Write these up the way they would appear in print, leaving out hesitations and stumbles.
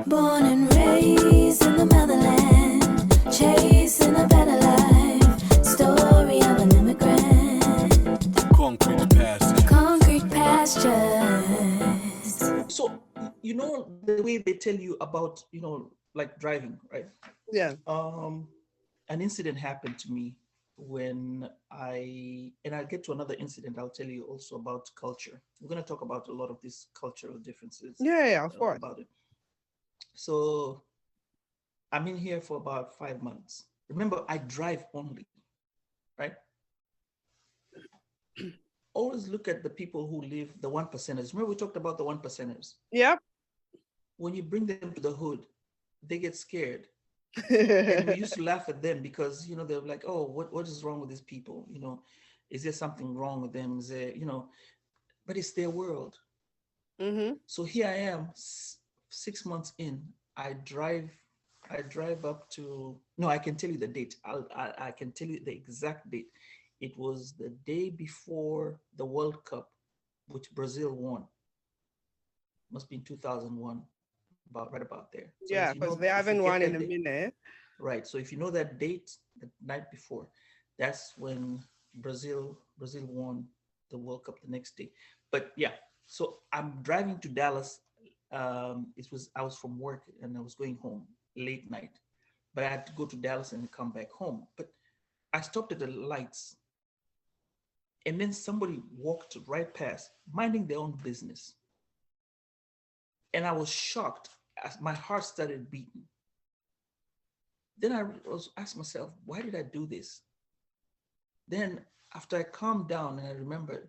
Born and raised in the motherland, chasing a better life. Story of an immigrant. Concrete pastures. Concrete pastures. So, the way they tell you about, like driving, right? Yeah. An incident happened to me when I'll get to another incident. I'll tell you also about culture. We're going to talk about a lot of these cultural differences. Yeah, of course. About it. So I'm in here for about 5 months. Remember, I drive only, right? Always look at the people who live, the 1%ers. Remember we talked about the 1%ers? Yep. When you bring them to the hood, they get scared. And we used to laugh at them because, they're like, oh, what is wrong with these people? Is there something wrong with them? Is there, but it's their world. Mm-hmm. So here I am, 6 months in. I drive up to, no, I can tell you the date. I can tell you the exact date. It was the day before the World Cup, which Brazil won. Must be in 2001, right about there. So Yeah, because they haven't won in a minute. Right. So if you know that date, the night before, that's when Brazil won the World Cup the next day. But yeah, so I'm driving to Dallas. I was from work and I was going home late night, but I had to go to Dallas and come back home. But I stopped at the lights, and then somebody walked right past, minding their own business. And I was shocked as my heart started beating. Then I was asked myself, why did I do this? Then after I calmed down and I remembered,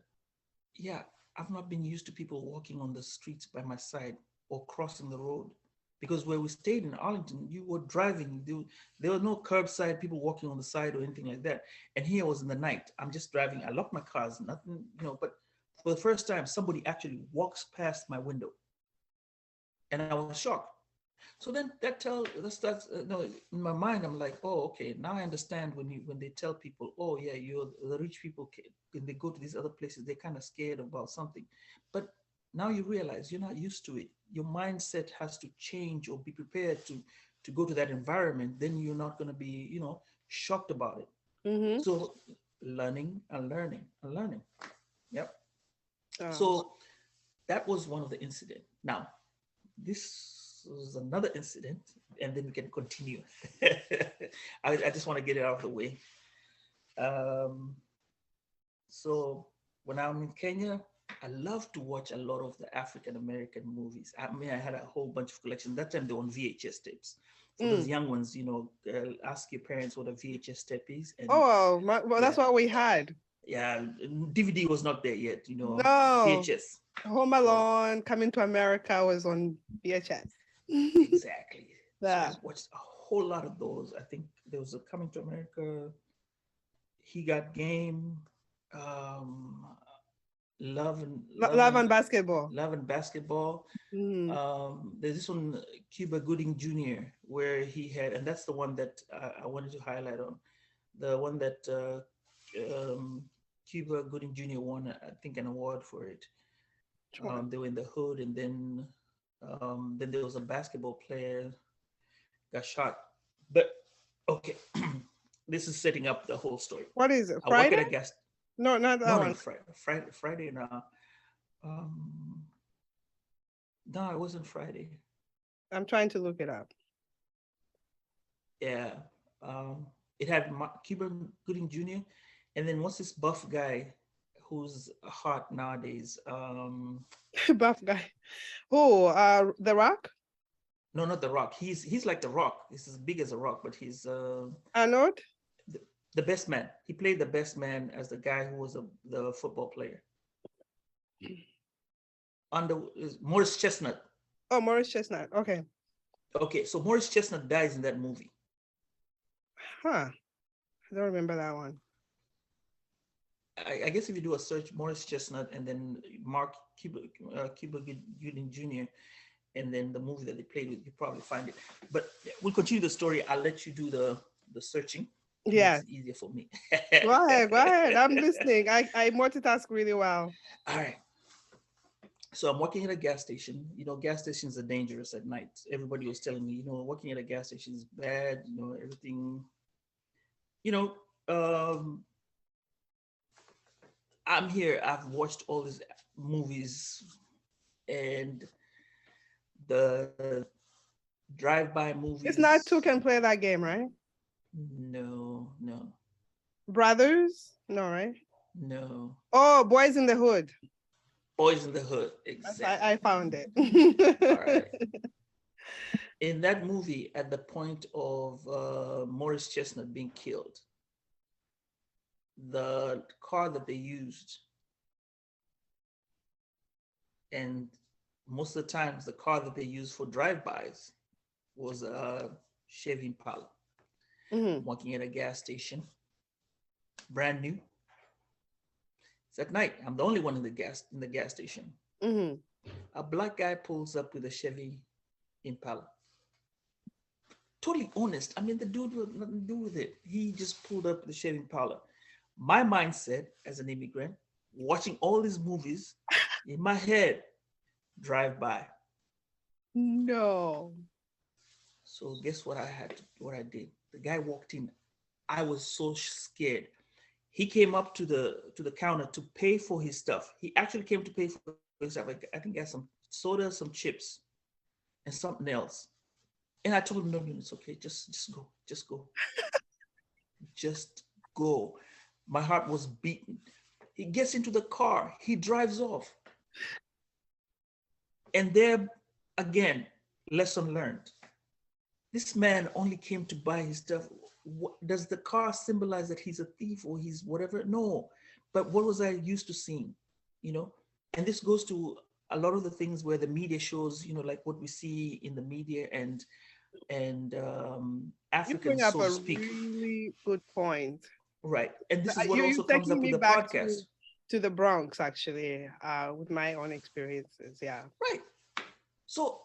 yeah, I've not been used to people walking on the streets by my side or crossing the road. Because where we stayed in Arlington, you were driving, there were no curbside people walking on the side or anything like that. And here was in the night, I'm just driving, I locked my cars, nothing, but for the first time, somebody actually walks past my window. And I was shocked. So then in my mind, I'm like, oh, okay, now I understand when they tell people, oh yeah, you're the rich people, when they go to these other places, they're kind of scared about something. But now you realize you're not used to it. Your mindset has to change or be prepared to go to that environment. Then you're not going to be, shocked about it. Mm-hmm. So learning and learning and learning. Yep. Oh. So that was one of the incidents. Now, this was another incident, and then we can continue. I just want to get it out of the way. So when I'm in Kenya, I love to watch a lot of the African American movies. I mean, I had a whole bunch of collections. That time they were on VHS tapes. For those young ones, ask your parents what a VHS tape is. And, that's what we had. Yeah, DVD was not there yet, No. VHS. Home Alone, Coming to America was on VHS. Exactly. Yeah. So I watched a whole lot of those. I think there was a Coming to America, He Got Game, Love and Basketball. Love and Basketball. There's this one, Cuba Gooding Jr., where he had, and that's the one that I wanted to highlight on. The one that Cuba Gooding Jr. won, I think, an award for it. They were in the hood, and then there was a basketball player got shot. But okay, this is setting up the whole story. What is it? Friday? Friday? No, not that one. Friday. No, no, it wasn't Friday. I'm trying to look it up. Yeah, it had Cuba Gooding Jr. and then what's this buff guy who's hot nowadays? Buff guy. Oh, The Rock? No, not The Rock. He's like The Rock. He's as big as a rock, but he's Arnold? The best man. He played the best man as the guy who was the football player. Morris Chestnut. Oh, Morris Chestnut. Okay. Okay, so Morris Chestnut dies in that movie. Huh. I don't remember that one. I guess if you do a search, Morris Chestnut, and then Mark Cuba Gooding Jr., and then the movie that they played with, you probably find it. But we'll continue the story. I'll let you do the searching. Yeah. It's easier for me. Go ahead. I'm listening. I multitask really well. All right. So I'm working at a gas station. You know, gas stations are dangerous at night. Everybody was telling me, you know, working at a gas station is bad. You know, everything. You know, um, I'm here. I've watched all these movies and the drive-by It's not movies. two can play that game, right? No, no, Brothers? No, right? no. Oh, Boys in the Hood. Boys in the Hood, I exactly. found it. All right. In that movie, at the point of Morris Chestnut being killed, the car that they used, and most of the times the car that they used for drive-bys was a Chevy Impala. Hmm. Walking at a gas station, brand new. It's at night. I'm the only one in the gas station. Hmm. A black guy pulls up with a Chevy Impala. Totally honest. I mean, the dude had nothing to do with it. He just pulled up with a Chevy Impala. My mindset as an immigrant, watching all these movies in my head, drive by. No. So guess what what I did? The guy walked in. I was so scared. He came up to the counter to pay for his stuff. He actually came to pay for his stuff. Like, I think he had some soda, some chips, and something else. And I told him, no, no, it's okay. Just go. Just go. Just go. My heart was beating. He gets into the car. He drives off. And there again, lesson learned. This man only came to buy his stuff. Does the car symbolize that he's a thief or he's whatever? No. But what was I used to seeing? You know, and this goes to a lot of the things where the media shows, you know, like what we see in the media and You bring Africans, up so to a speak. really good point. Right. And this is what You're also comes taking up with me the back podcast. to the Bronx, actually, with my own experiences. Yeah. Right. So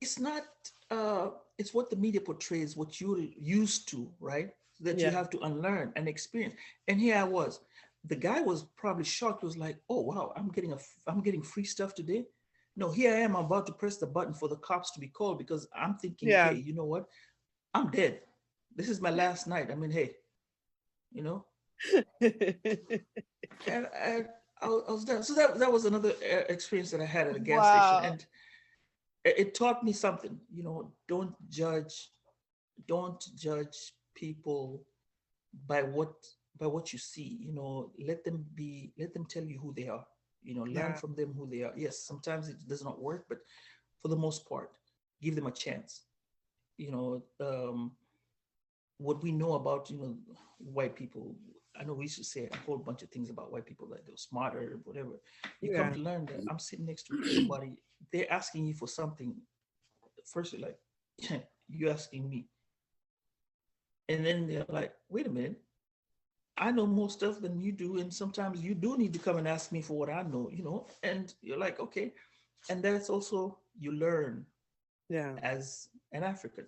it's not uh it's what the media portrays, what you're used to, right? That you Yeah. have to unlearn and experience. And here I was. The guy was probably shocked, was like, oh wow, I'm getting free stuff today. No, here I am, I'm about to press the button for the cops to be called because I'm thinking, hey, Yeah. you know what? I'm dead. This is my last night. I mean, hey, you know, and I was done. So that was another experience that I had at a gas station, Wow. and it taught me something. You know, don't judge people by what you see. You know, let them tell you who they are. You know, learn Yeah. from them who they are. Yes, sometimes it does not work, but for the most part, give them a chance. You know, what we know about, you know, white people. I know we used to say a whole bunch of things about white people, like they're smarter, whatever. You come Yeah. to learn that I'm sitting next to somebody, they're asking you for something. First, you're like, you asking me, and then they're like, wait a minute, I know more stuff than you do, and sometimes you do need to come and ask me for what I know, you know. And you're like, okay, and that's also you learn Yeah. as an African.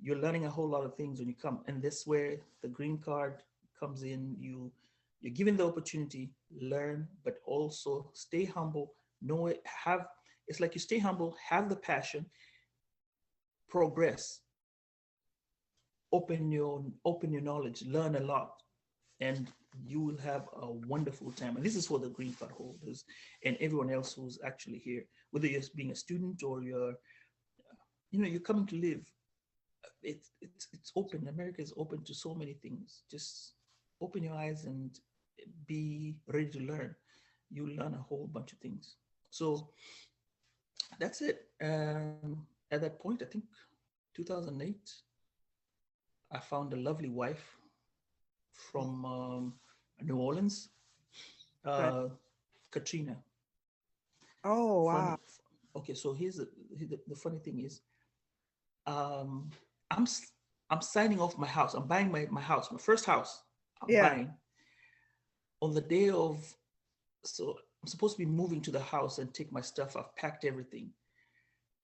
You're learning a whole lot of things when you come, and this where the green card comes in. You're given the opportunity, learn, but also stay humble. Know it. Have It's like you stay humble, have the passion, progress, open your knowledge, learn a lot, and you will have a wonderful time. And this is for the green card holders and everyone else who's actually here, whether you're being a student or you're coming to live. It's open. America is open to so many things. Just open your eyes and be ready to learn. You learn a whole bunch of things. So that's it. At that point, I think 2008, I found a lovely wife from New Orleans, Right. uh, Katrina. Oh, Funny. wow. Okay, so the funny thing is, um, I'm s- I'm signing off my house. I'm buying my house, my first house. I'm Yeah. buying on the day of. So I'm supposed to be moving to the house and take my stuff. I've packed everything.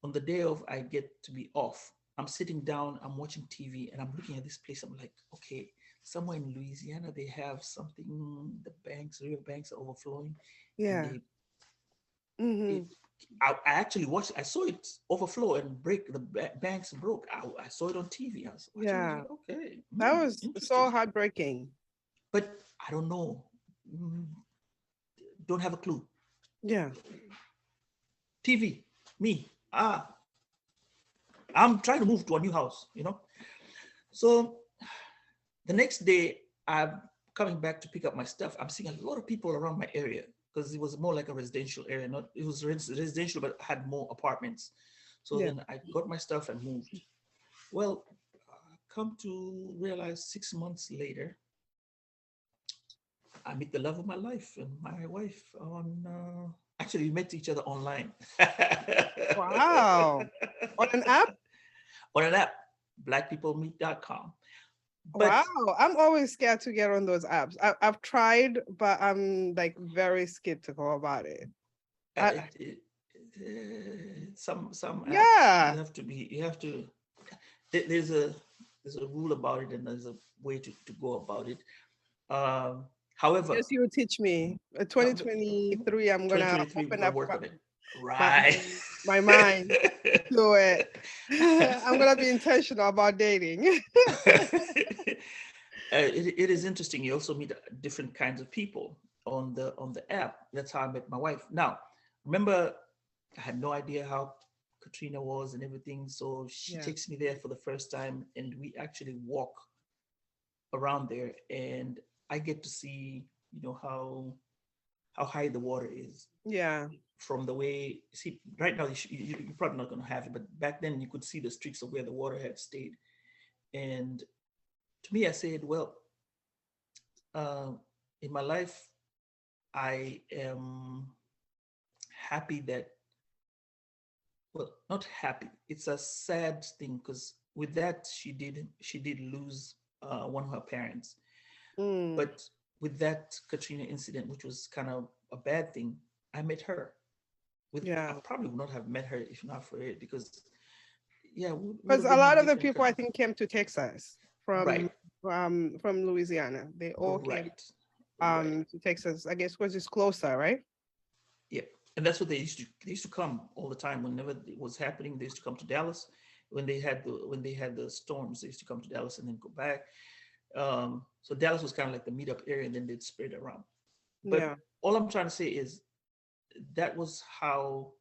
On the day of, I get to be off. I'm sitting down. I'm watching TV, and I'm looking at this place. I'm like, okay, somewhere in Louisiana they have something. The river banks are overflowing, and Yeah. they Mm-hmm. It, I actually watched. I saw it overflow and break. The banks broke. I saw it on TV. I was watching. I was Yeah, like, okay, that was so interesting. heartbreaking. But I don't know. Mm, don't have a clue. Yeah. TV, me. I'm trying to move to a new house. So the next day, I'm coming back to pick up my stuff. I'm seeing a lot of people around my area because it was more like a residential area. Not it was residential, but had more apartments. So Yeah. then I got my stuff and moved. Well, come to realize 6 months later, I meet the love of my life and my wife on. Actually, we met each other online. Wow. On an app? On an app, blackpeoplemeet.com. Wow. But I'm always scared to get on those apps. I've tried, but I'm like very skeptical about it. uh, I, it, it, some apps yeah. you have to there's a rule about it and there's a way to go about it. Um, However, Yes, you teach me. uh, 2023, I'm gonna 2023 we're open gonna up work on it. my Right. my mind to it. I'm gonna be intentional about dating. It is interesting. You also meet different kinds of people on the app. That's how I met my wife. Now, remember, I had no idea how Katrina was and everything. So she Yeah. takes me there for the first time, and we actually walk around there, and I get to see, how high the water is Yeah. from the way. See, right now you're probably not going to have it, but back then you could see the streaks of where the water had stayed. And to me, I said, well, uh, in my life, I am happy that, well, not happy. It's a sad thing because with that she did lose one of her parents. Mm, But with that Katrina incident, which was kind of a bad thing, I met her. I yeah. probably would not have met her if not for it because yeah, we would Because have a been in lot of the different people I countries. think came to Texas Right, from Louisiana. They all came right, right. to Texas, I guess, because it's closer, right? Yeah, and that's what they used to come all the time whenever it was happening. They used to come to Dallas when they had the storms. They used to come to Dallas and then go back. So Dallas was kind of like the meetup area, and then they'd spread around. But Yeah. all I'm trying to say is that was how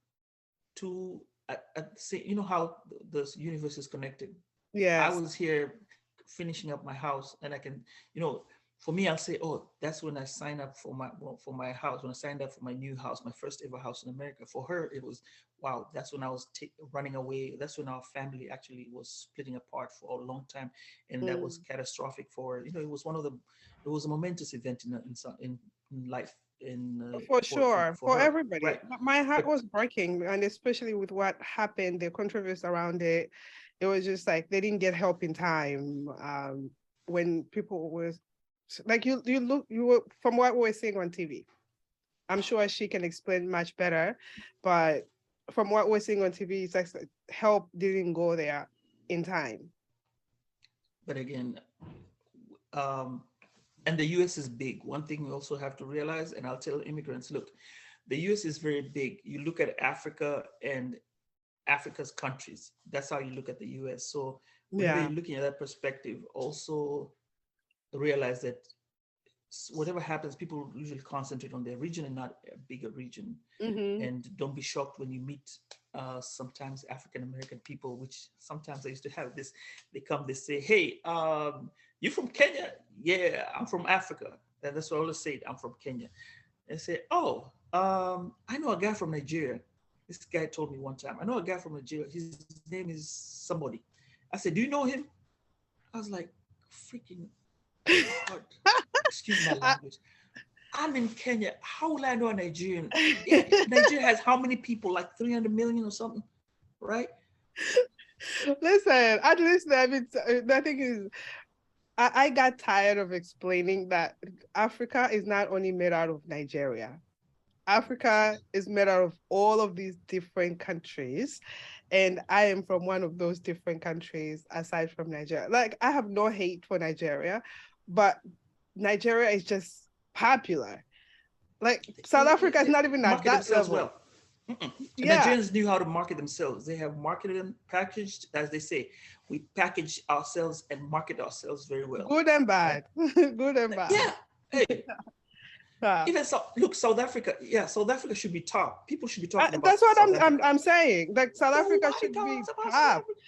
two at the same, how the universe is connected. I Yes. was here finishing up my house, and I can, you know, for me, I'll say, oh, that's when I signed up for my house. When I signed up for my new house, my first ever house in America. For her, it was wow. That's when I was running away. That's when our family actually was splitting apart for a long time, and that was Mm. catastrophic for her. It was it was a momentous event in life in For for for sure, for for her, everybody. right? My heart But was breaking, and especially with what happened, the controversy around it. It was just like they didn't get help in time. When people was like you were from what we were seeing on TV. I'm sure she can explain much better, but from what we're seeing on TV, it's like help didn't go there in time. again, um, and the US is big. One thing we also have to realize, and I'll tell immigrants, look, the US is very big. You look at Africa and Africa's countries, that's how you look at the US. So whenever Yeah. you're looking at that perspective, also realize that whatever happens, people usually concentrate on their region and not a bigger region. Mm-hmm. And don't be shocked when you meet sometimes African American people, which sometimes I used to have this. They come, they say, "Hey, you from Kenya?" "Yeah, I'm from Africa." And that's what I always say. I'm from Kenya. And say, "Oh, I know a guy from Nigeria." This guy told me one time, "I know a guy from Nigeria. His name is somebody." I said, "Do you know him?" I was like, "Freaking God, excuse my I- language. I'm in Kenya. How will I know a Nigerian? Nigeria has how many people? Like 300 million or something, right?" Listen, at least I mean, the thing is, I got tired of explaining that Africa is not only made out of Nigeria. Africa is made out of all of these different countries. And I am from one of those different countries aside from Nigeria. Like, I have no hate for Nigeria, but Nigeria is just popular. Like, South Africa is not even at Market that themselves level. well. Mm-mm. The Yeah, Nigerians knew how to market themselves. They have marketed and packaged, as they say. We package ourselves and market ourselves very well. good and Right? bad. Good and bad. Yeah. Hey, Yeah. even so, look, South Africa. Yeah, South Africa should be top. People should be talking about That's what South I'm Africa. I'm saying. Like South Africa Nobody should be talks about South top, Africa.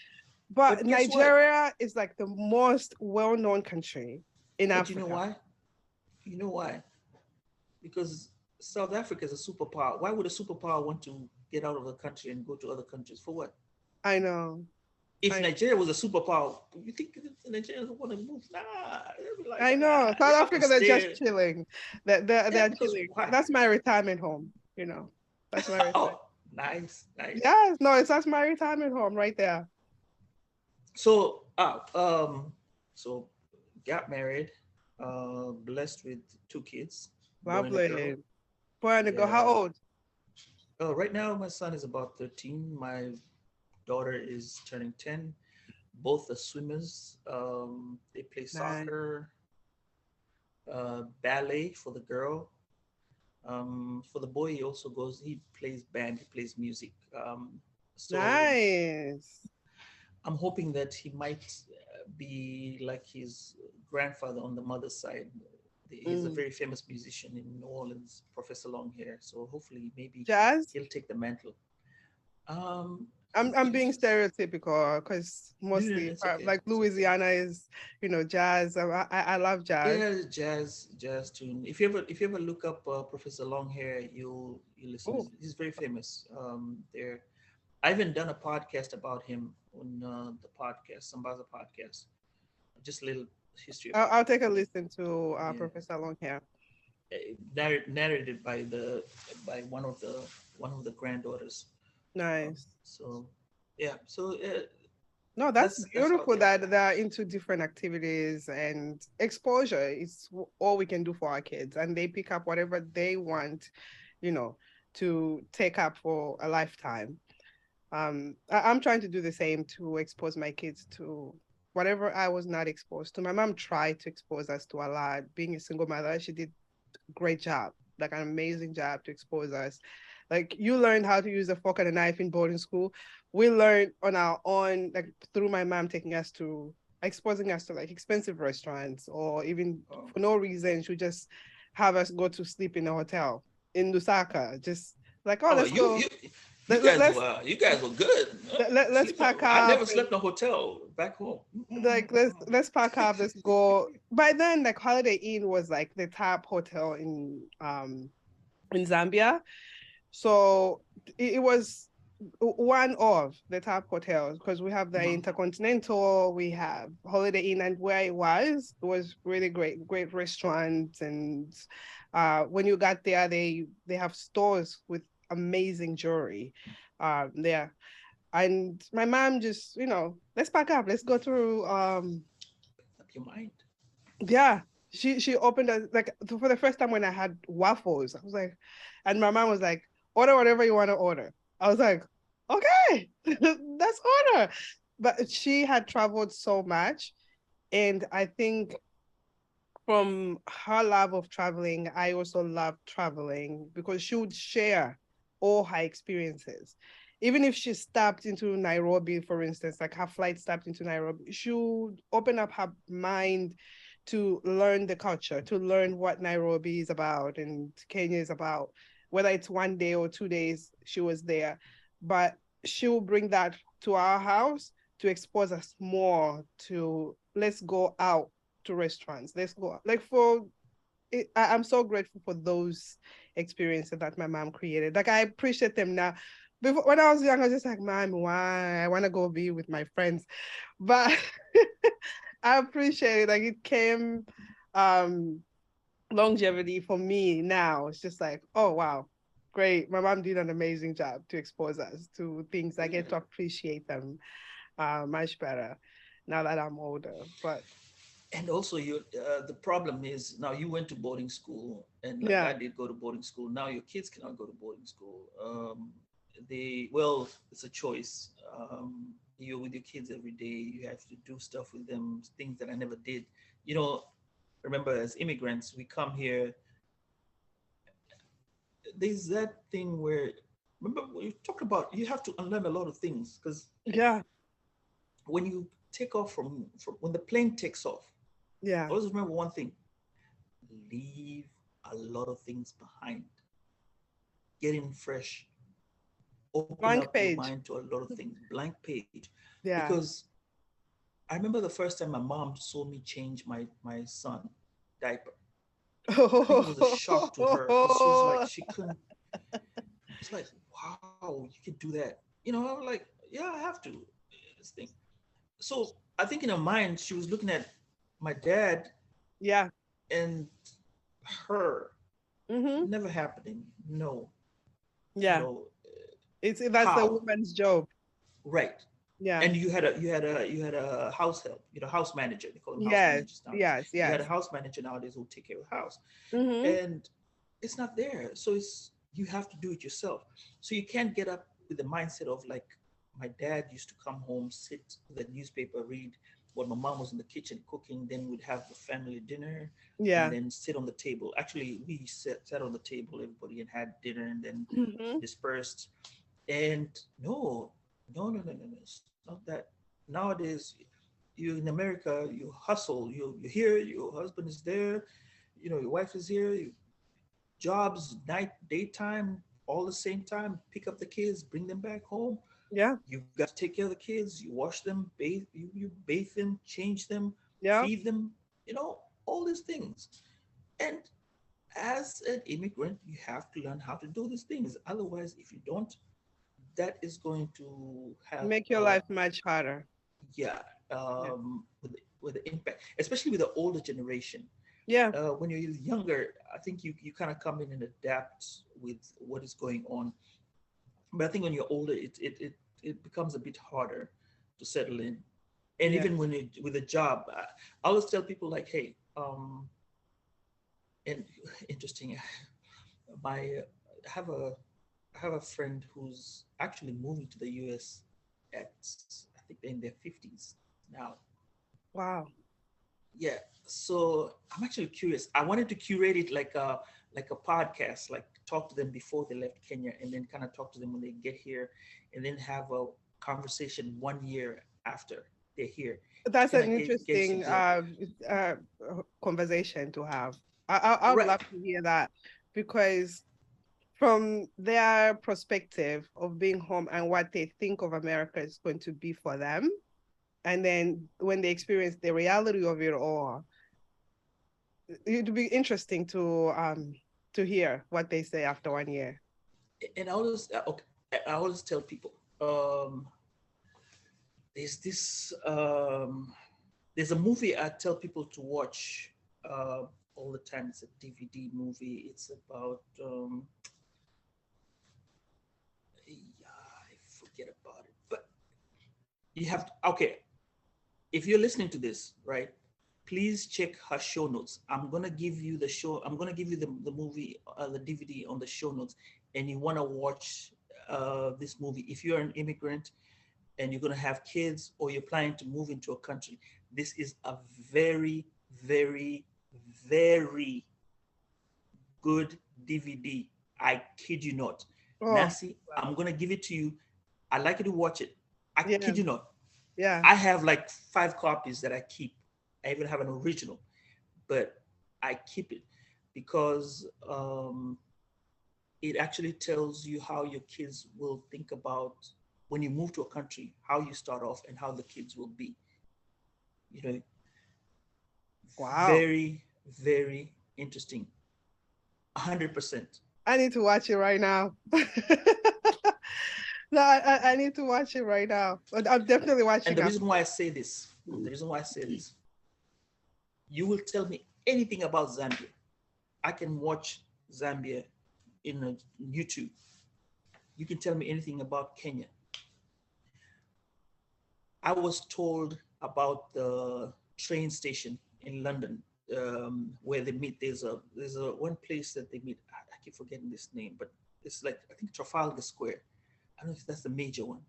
but But guess what? Nigeria is like the most well-known country in But you know Africa. why? You know why? Because South Africa is a superpower. Why would a superpower want to get out of the country and go to other countries? For what? I know. If I Nigeria was a superpower, you think the Nigerians would want to move? Nah, they'd be like, I know. South y'all can Africa, they're just stay. chilling. They're Because chilling. why? That's my retirement home. You know, that's my retirement. Oh, nice, nice. Yes, no, that's my retirement home right there. So, so got married, blessed with two kids, boy and a girl. Lovely. Boy and a girl. How Yeah. old? Right now, my son is about 13. My daughter is turning 10. Both are swimmers. They play Nice. soccer, ballet for the girl. For the boy, he also goes. He plays band. He plays music. So Nice. I'm hoping that he might be like his grandfather on the mother's side. He's a Mm. very famous musician in New Orleans, Professor Longhair. So hopefully, maybe Jazz? he'll take the mantle. Um, I'm you- being stereotypical because no, mostly it's okay. like It's okay. Louisiana is, jazz. I love jazz. Yeah, jazz tune. If you ever look up Professor Longhair, you listen. Oh, He's very famous. There, I even done a podcast about him on the podcast, Sambaza podcast. Just a little history about I'll him. take a listen to Yeah, Professor Longhair. narrated by one of the granddaughters. Nice. So yeah, so No, that's that's how beautiful they are. that they're into different activities and exposure is all we can do for our kids. And they pick up whatever they want, you know, to take up for a lifetime. I'm trying to do the same to expose my kids to whatever I was not exposed to. My mom tried to expose us to a lot. Being a single mother, she did a great job, like an amazing job to expose us. Like you learned how to use a fork and a knife in boarding school. We learned on our own, like through my mom taking us to exposing us to like expensive restaurants or even Oh, for no reason, she would just have us go to sleep in a hotel in Lusaka. Just like, oh, oh let's go. Let's you guys were good. Huh? let's Sleep. pack I up never and slept in a hotel back home. like let's pack up, let's go. By then, like Holiday Inn was like the top hotel in Zambia. So it was one of the top hotels because we have the Mhm. Intercontinental, we have Holiday Inn, and where it was really great restaurants. And when you got there, they have stores with amazing jewelry there. And my mom just, let's pack up, let's go through. Up your mind. Yeah, she opened like for the first time when I had waffles. I was like, and my mom was like, order whatever you want to order. I was like, okay, that's order. But she had traveled so much, and I think from her love of traveling, I also love traveling because she would share all her experiences. Even if she stopped into Nairobi, for instance, like her flight stopped into Nairobi, she would open up her mind to learn the culture, to learn what Nairobi is about and Kenya is about. Whether it's 1 day or 2 days, she was there. But she will bring that to our house to expose us more to let's go out to restaurants. Let's go like for it, I'm so grateful for those experiences that my mom created. Like I appreciate them now. Before when I was young, I was just like, Mom, why? I want to go be with my friends. But I appreciate it. Like it came um longevity for me now. It's just like, oh wow, great. My mom did an amazing job to expose us to things. I get Yeah. to appreciate them much better now that I'm older. But And also, the problem is now you went to boarding school, and like yeah. I did go to boarding school. Now your kids cannot go to boarding school. Well, it's a choice. You're with your kids every day. You have to do stuff with them, things that I never did. You know, remember as immigrants, we come here. There's that thing where remember we talked about you have to unlearn a lot of things because Yeah. when you take off from when the plane takes off, Yeah. always remember one thing: leave a lot of things behind. Get in fresh. Open Blank up your page. mind to a lot of things. Blank page. Yeah. Because I remember the first time my mom saw me change my son diaper. I think it was a shock to her because she was like, she couldn't. It's like, wow, you could do that. I was like, yeah, I have to. This thing. So I think in her mind, she was looking at my dad Yeah. and her. Mm-hmm. Never happening. No, Yeah. no. That's the How? woman's job. Right. Yeah. And you had a house help, house manager. They call them house Yes. managers nowadays. Yes. You had a Yes. house manager nowadays who'll take care of the house, Mm-hmm. and it's not there. So you have to do it yourself. So you can't get up with the mindset of like my dad used to come home, sit with a newspaper, read what my mom was in the kitchen cooking. Then we'd have the family dinner, and Yeah. then sit on the table. Actually, we sat on the table, everybody, and had dinner, and then Mm-hmm. dispersed. And no, no, no, no, no, no. It's not that. Nowadays, you in America, you hustle. You're here. Your husband is there. Your wife is here. Jobs, night, daytime, all the same time. Pick up the kids, bring them back home. Yeah. You've got to take care of the kids. You wash them, bathe. You bathe them, change them, Yeah. feed them. All these things. And as an immigrant, you have to learn how to do these things. Otherwise, if you don't, that is going to have Make your life much harder. yeah, Yeah. with the impact, especially with the older generation. Yeah. When you're younger, I think you kind of come in and adapt with what is going on. But I think when you're older, it becomes a bit harder to settle in. And Yeah. even when you with a job, I always tell people like, hey, and interesting, my I have a friend who's actually moving to the US at, I think they're in their 50s now. Wow. Yeah. So I'm actually curious. I wanted to curate it like a podcast, like talk to them before they left Kenya and then kind of talk to them when they get here and then have a conversation 1 year after they're here to That's kind an of gauge interesting exactly. uh, conversation to have. I would Right. love to hear that because from their perspective of being home and what they think of America is going to be for them, and then when they experience the reality of it all, it'd be interesting to hear what they say after 1 year. And I always tell people, there's this there's a movie I tell people to watch all the time. It's a DVD movie. It's about yeah, I forget about it. But you have to, okay. If you're listening to this, right? Please check her show notes. I'm gonna give you the show. I'm gonna give you the movie, the DVD on the show notes, and you wanna watch this movie. If you're an immigrant and you're going to have kids or you're planning to move into a country, this is a very, very, very good DVD. I kid you not. Oh, Nancy, wow. I'm going to give it to you. I'd like you to watch it. I Yeah, kid you not. yeah. I have like 5 copies that I keep. I even have an original, but I keep it because it actually tells you how your kids will think about when you move to a country, how you start off and how the kids will be. You know, Wow. very, very interesting. 100%. I need to watch it right now. No, I need to watch it right now. But I'm definitely And watching the it. reason why I say this, you will tell me anything about Zambia. I can watch Zambia in YouTube. You can tell me anything about Kenya. I was told about the train station in London where they meet. There's a one place that they meet. I keep forgetting this name, but it's like I think Trafalgar Square. I don't know if that's the major one.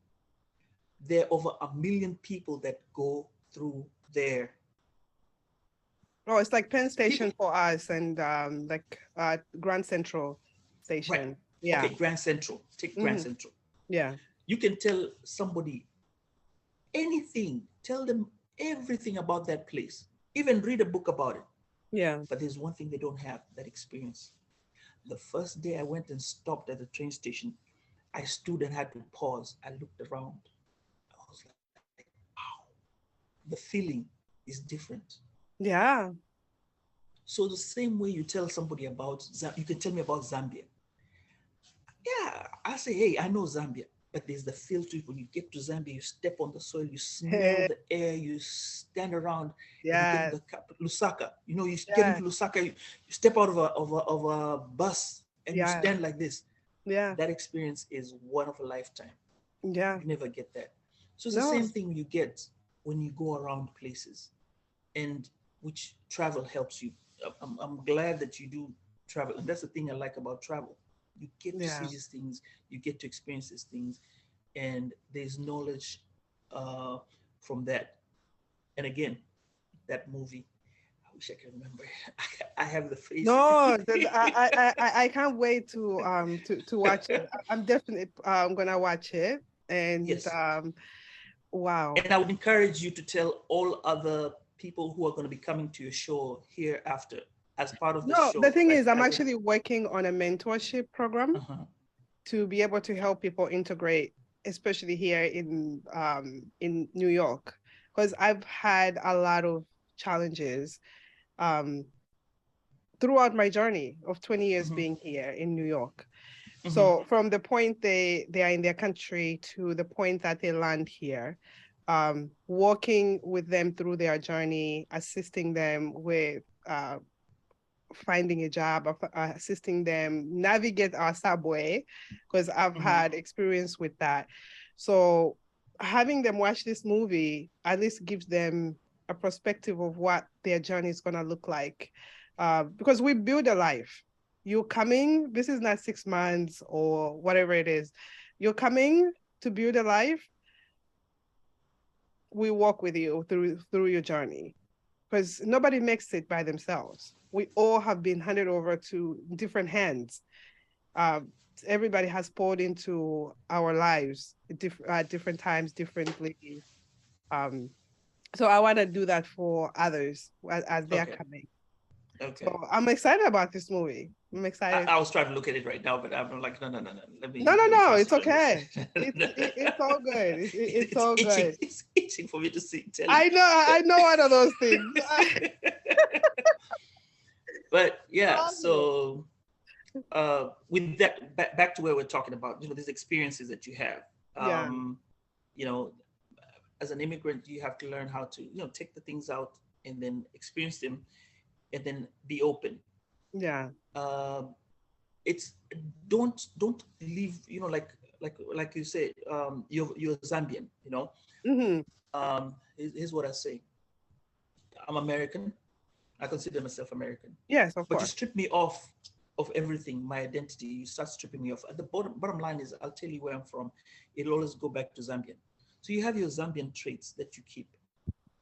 There are over 1 million people that go through there. Oh, it's like Penn People, Station for us and like Grand Central right? Station. Yeah. Okay, Grand Central. Take Grand Hmm. Central. Yeah. You can tell somebody anything, tell them everything about that place, even read a book about it. Yeah. But there's one thing they don't have, that experience. The first day I went and stopped at the train station, I stood and had to pause. I looked around. I was like, wow, the feeling is different. Yeah. So the same way you tell somebody about, you can tell me about Zambia. Yeah, I say, hey, I know Zambia, but there's the feel to it. When you get to Zambia, you step on the soil, you smell the air, you stand around, and you get to Yeah. the Lusaka. You know, you get Yeah. into Lusaka, you step out of a bus, and you Yeah. stand like this. Yeah. That experience is one of a lifetime. Yeah. You never get that. So it's the No. same thing you get when you go around places, and which travel helps you. I'm glad that you do travel, and that's the thing I like about travel. You get to see Yeah. these things, you get to experience these things, and there's knowledge uh, from that. And again, that movie, I wish I could remember. I have the face. No, I can't wait to watch it. I'm definitely gonna watch it. And Yes, wow. and I would encourage you to tell all other people who are going to be coming to your show hereafter as part of the No, the show, thing like is, I'm as a actually working on a mentorship program uh-huh. to be able to help people integrate, especially here in New York, because I've had a lot of challenges um throughout my journey of 20 years Hmm. being here in New York. Hmm. So from the point they are in their country to the point that they land here, working with them through their journey, assisting them with finding a job, assisting them navigate our subway, because I've Hmm. had experience with that. So having them watch this movie at least gives them a perspective of what their journey is going to look like. Because we build a life. You're coming, this is not 6 months or whatever it is. You're coming to build a life. We walk with you through your journey, because nobody makes it by themselves. We all have been handed over to different hands. Uh, Everybody has poured into our lives at different times, differently. Um, so I want to do that for others as they're Okay. coming. So Okay. I'm excited about this movie. I'm excited. I was trying to look at it right now, but I'm like, no, no, no, no. No, no, Let me no, it's concentrate on this. okay. It's all good. It's It's all itching. good. It's itching for me to see tell you. I know one of those things. But yeah, Love it. so with that, back to where we're talking about, these experiences that you have. Yeah, Um, you know, as an immigrant, you have to learn how to, take the things out and then experience them, and then be open. yeah. Uh, it's don't leave. Like you said, you're Zambian. Hmm. Here's what I say. I'm American. I consider myself American. Yes, of But you course. strip me off of everything, my identity. You start stripping me off. At the bottom line is, I'll tell you where I'm from. It'll always go back to Zambian. So you have your Zambian traits that you keep.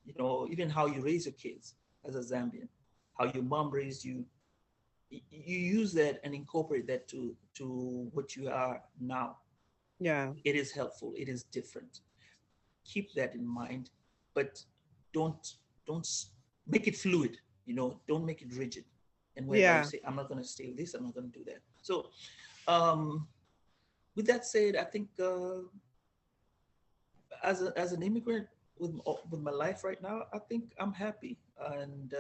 Even how you raise your kids as a Zambian, how your mom raised you. You use that and incorporate that to what you are now. Yeah, It is helpful. It is different. Keep that in mind, but don't don't make it fluid. Don't make it rigid, and whereby you yeah. say, I'm not going to steal this, I'm not going to do that. So um with that said, I think as an immigrant, with my life right now, I think I'm happy, and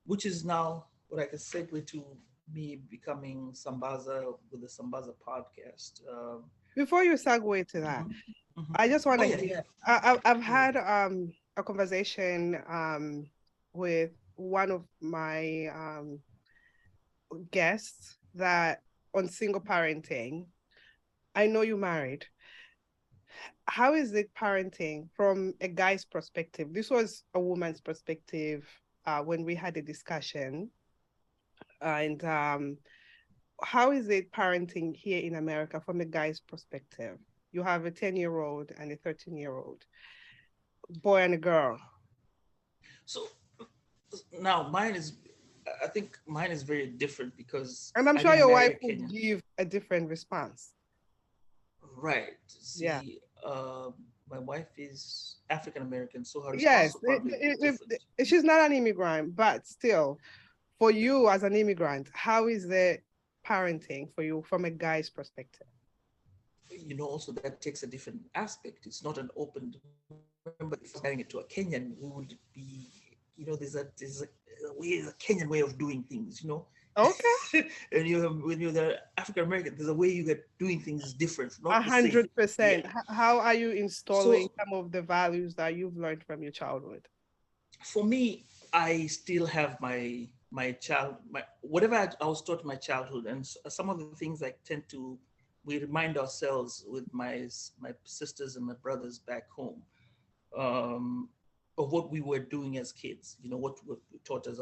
which is now what I can segue to me becoming Sambaza with the Sambaza podcast. Before you segue to that, Mhm, mhm. I just want Oh to yeah, give. yeah. I've Go ahead. had a conversation with one of my guests that on single parenting. I know you married. How is it parenting from a guy's perspective? This was a woman's perspective when we had a discussion. And how is it parenting here in America from a guy's perspective? You have a 10-year-old and a 13-year-old, boy and a girl. So now mine is, I think mine is very different because And I'm I sure didn't your marry wife a would Kenyan. give a different response. Right. Yeah. See, my wife is African American, so her response Yes. will probably be different. She's not an immigrant, but still, for you as an immigrant, how is the parenting for you from a guy's perspective? Also that takes a different aspect. It's not an open. Remember, if I was marrying it to a Kenyan, we would be, there's a way, a Kenyan way of doing things. Okay. And when you're the African American, there's a way you get doing things different, A not the same. hundred Yeah. percent. How are you installing So some of the values that you've learned from your childhood? for me, I still have my child, my whatever I was taught in my childhood, and some of the things I tend to we remind ourselves with my sisters and my brothers back home, um, of what we were doing as kids. What we taught us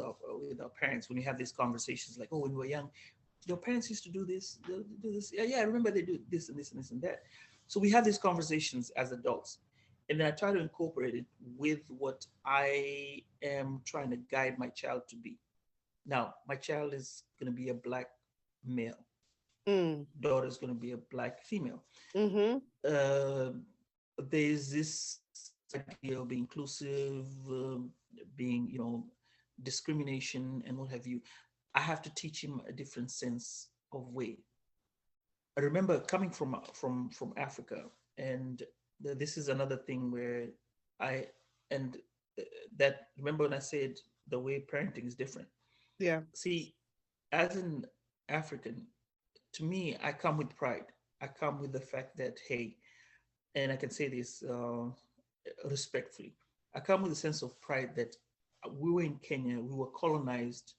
with our parents when we have these conversations, like, oh, when we were young, your parents used to do this, they do this. Yeah, I remember they do this and this and this and that. So we have these conversations as adults, and then I try to incorporate it with what I am trying to guide my child to be. Now, my child is going to be a black male. Mm. Daughter is going to be a black female. Mm-hmm. Uh, there's this idea of being inclusive, being, discrimination and what have you. I have to teach him a different sense of way. I remember coming from Africa, and this is another thing where I and that remember when I said the way parenting is different. Yeah. See, as an African, to me, I come with pride. I come with the fact that, hey, and I can say this respectfully, I come with a sense of pride that we were in Kenya, we were colonized,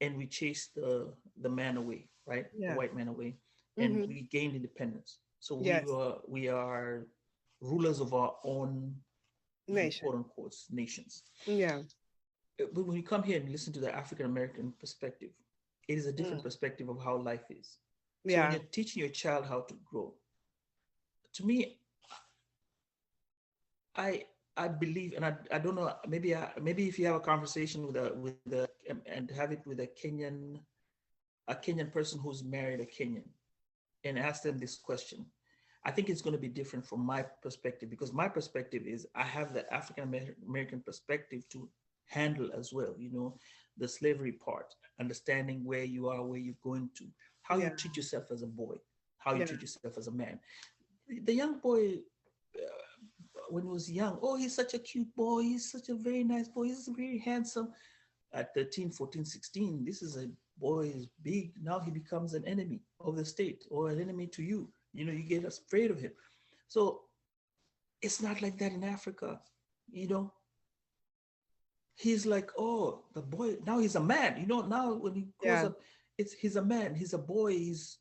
and we chased the man away, right? The Yeah. white man away, and Mm-hmm. we gained independence. So Yes. we are rulers of our own, Nation. quote unquote, nations. Yeah. But when you come here and listen to the African American perspective, it is a different Mm. perspective of how life is. So when Yeah. you're teaching your child how to grow, to me, I I believe, and I don't know, maybe if you have a conversation and have it with a Kenyan person who's married a Kenyan, and ask them this question, I think it's going to be different from my perspective, because my perspective is I have the African American perspective to handle as well. The slavery part, understanding where you are, where you're going to, how you Yeah. treat yourself as a boy, how you Yeah. treat yourself as a man. The young boy, when he was young, oh, he's such a cute boy, he's such a very nice boy, he's very handsome. At 13, 14, 16, this is a boy is big. Now he becomes an enemy of the state or an enemy to you. You get afraid of him. So it's not like that in Africa. You know, he's like, oh, the boy, now he's a man. Now when he grows Yeah. up, he's a man, he's a boy, he's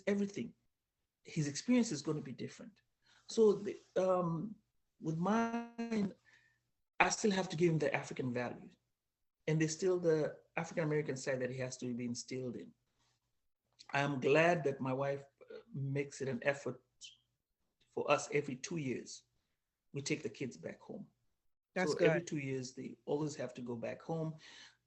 everything. His experience is going to be different. So with mine, I still have to give him the African values, and there's still the African American side that he has to be instilled in. I am glad that my wife makes it an effort for us every 2 years. We take the kids back home. That's So good. every 2 years, they always have to go back home.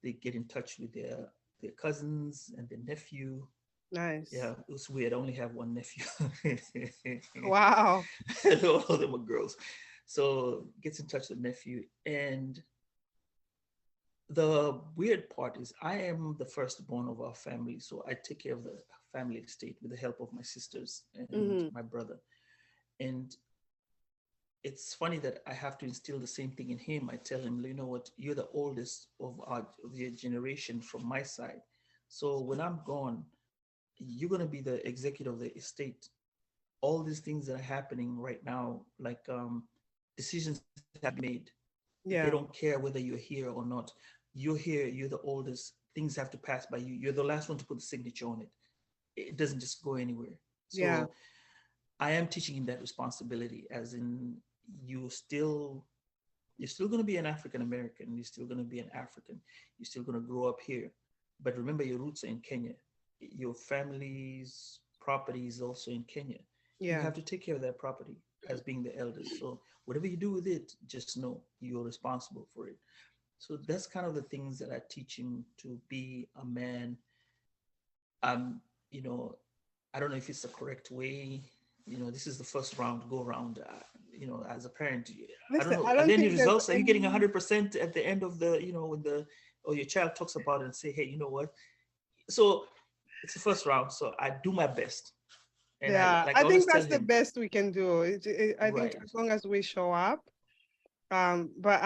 They get in touch with their cousins and their nephew. Nice. Yeah, it was weird. I only have one nephew. Wow. All of them are girls. So gets in touch with nephew, and the weird part is I am the firstborn of our family, so I take care of the family estate with the help of my sisters and Mm-hmm. my brother. And it's funny that I have to instill the same thing in him. I tell him, you know what, you're the oldest of your generation from my side. So when I'm gone, you're gonna be the executive of the estate. All these things that are happening right now, like decisions have to be made. They Yeah. don't care whether you're here or not. You're here, you're the oldest. Things have to pass by you. You're the last one to put the signature on it. It doesn't just go anywhere. Yeah. So I am teaching him that responsibility, as in you're still going to be an African American. You're still going to be an African. You're still going to grow up here. But remember, your roots are in Kenya. Your family's property is also in Kenya. You Yeah. have to take care of that property as being the eldest. So whatever you do with it, just know you're responsible for it. So that's kind of the things that I teach him to be a man. You know, I don't know if it's the correct way. You know, this is the first round go round. You know, as a parent, I don't Listen, know. I Are don't there any think there's results? Are you getting any. 100% at the end of the, you know, when the or your child talks about it and say, hey, you know what? So it's the first round. So I do my best, and I Yeah, like I I think always tell that's the him, best we can do. I think right. as long as we show up, but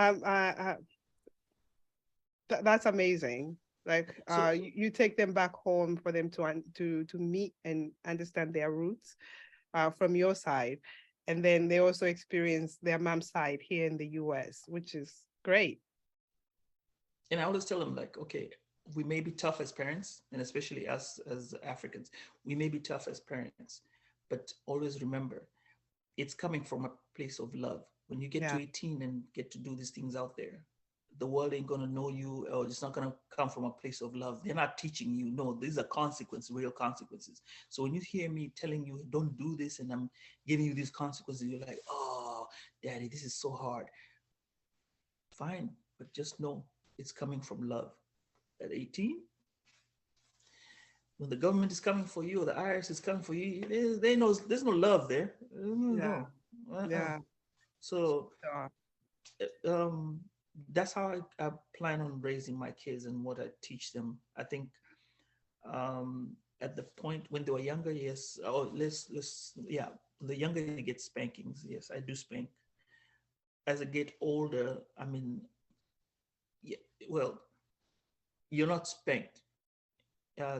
that's amazing. Like, So you take them back home for them to meet and understand their roots, from your side, and then they also experience their mom's side here in the U.S., which is great. and I always tell them like, okay, we may be tough as parents, and especially us as Africans, we may be tough as parents, but always remember, it's coming from a place of love. When you get to Yeah, 18 and get to do these things out there, the world ain't gonna know you, or it's not gonna come from a place of love. They're not teaching you. No, these are consequences, real consequences. So when you hear me telling you don't do this, and I'm giving you these consequences, you're like, oh, daddy, this is so hard. Fine, but just know it's coming from love. At 18, when the government is coming for you or the IRS is coming for you, they know there's no love there. yeah, No. Uh-uh. yeah. So Sure. um, that's how I plan on raising my kids and what I teach them. I think at the point when they were younger, yes. Oh, let's yeah. The younger they get spankings, yes, I do spank. As I get older, I mean, yeah, well, you're not spanked.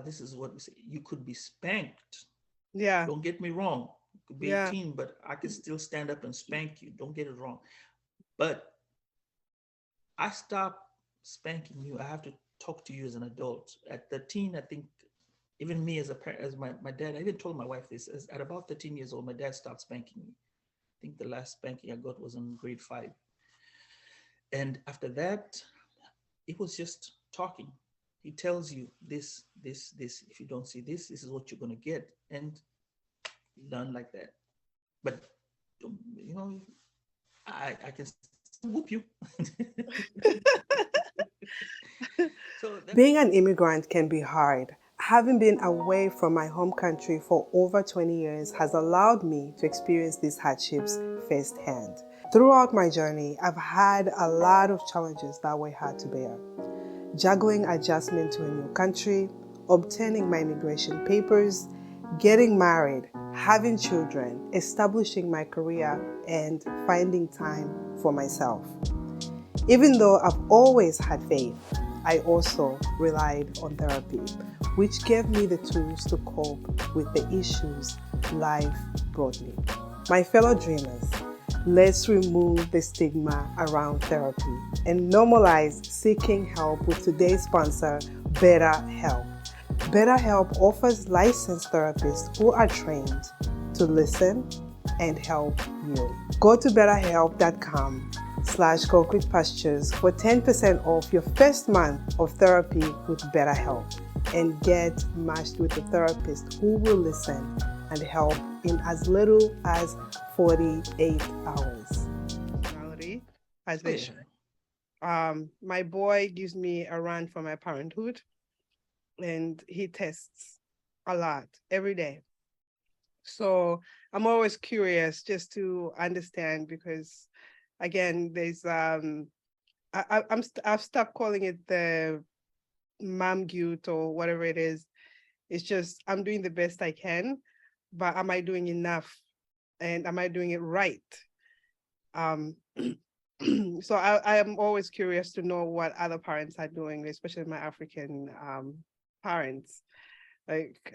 This is what we say. You could be spanked. Yeah, Don't get me wrong. You could be yeah, 18, but I can still stand up and spank you. Don't get it wrong. But I stop spanking you. I have to talk to you as an adult. At 13, I think even me as a parent, as my dad, I even told my wife this. At about 13 years old, my dad stopped spanking me. I think the last spanking I got was in grade 5. And after that, it was just talking. He tells you this, this, this. If you don't see this, this is what you're going to get. And learn like that. But, you know, I can still whoop you. So that's Being an immigrant can be hard. Having been away from my home country for over 20 years has allowed me to experience these hardships firsthand. Throughout my journey, I've had a lot of challenges that were hard to bear. Juggling adjustment to a new country, obtaining my immigration papers, getting married, having children, establishing my career, and finding time for myself. Even though I've always had faith, I also relied on therapy, which gave me the tools to cope with the issues life brought me. My fellow dreamers, let's remove the stigma around therapy and normalize seeking help with today's sponsor, BetterHelp. BetterHelp offers licensed therapists who are trained to listen and help you. Go to betterhelp.com/concrete pastures for 10% off your first month of therapy with BetterHelp and get matched with a therapist who will listen and help in as little as 48 hours. As oh they yeah. should. My boy gives me a run for my parenthood, and he tests a lot every day. So I'm always curious just to understand because, again, there's I've stopped calling it the mom guilt or whatever it is. It's just I'm doing the best I can, but am I doing enough? And am I doing it right? Um, so I am always curious to know what other parents are doing, especially my African parents. Like,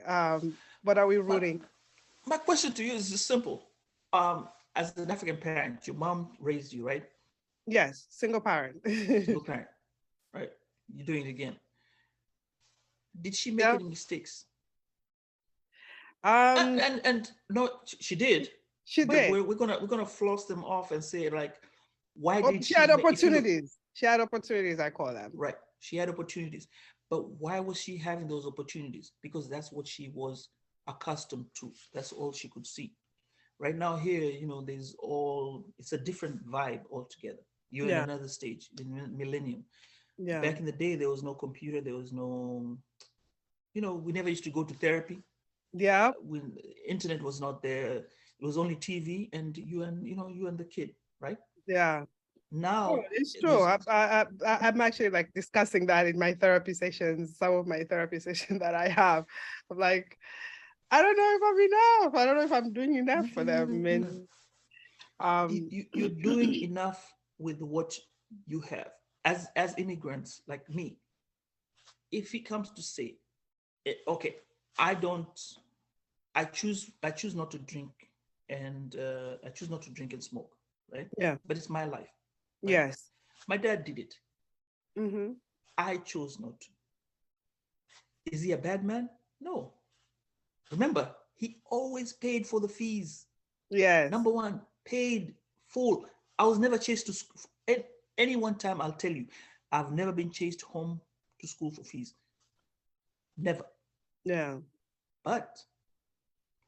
what are we My, rooting? my question to you is just simple. As an African parent, your mom raised you, right? Yes, single parent. Single parent, right? You're doing it again. Did she make Yeah. any mistakes? Um, And no, she did, she but did. we're gonna floss them off and say like, why Oh, did she she had make? If you look opportunities. She had opportunities, I call them. right, she had opportunities, but why was she having those opportunities? Because that's what she was accustomed to. That's all she could see. Right now here, you know, there's all it's a different vibe altogether. You're in Yeah. another stage, the millennium. Yeah. Back in the day, there was no computer, there was no, we never used to go to therapy. Yeah. When internet was not there, it was only TV and you and the kid, right? Yeah. Oh, Now it's true. there's I'm actually like discussing that in my therapy sessions, some of my therapy sessions that I have. I'm like, I don't know if I'm enough. I don't know if I'm doing enough for them. And um you're doing enough with what you have. As immigrants like me, if it comes to say, okay, I don't, I choose not to drink, and I choose not to drink and smoke, right? yeah, But it's my life, right? yes. My dad did it. Mm-hmm. I chose not to. Is he a bad man? No. Remember, he always paid for the fees. Yes. Number one, paid full. I was never chased to school. At any one time, I'll tell you, I've never been chased home to school for fees. Never. Yeah. But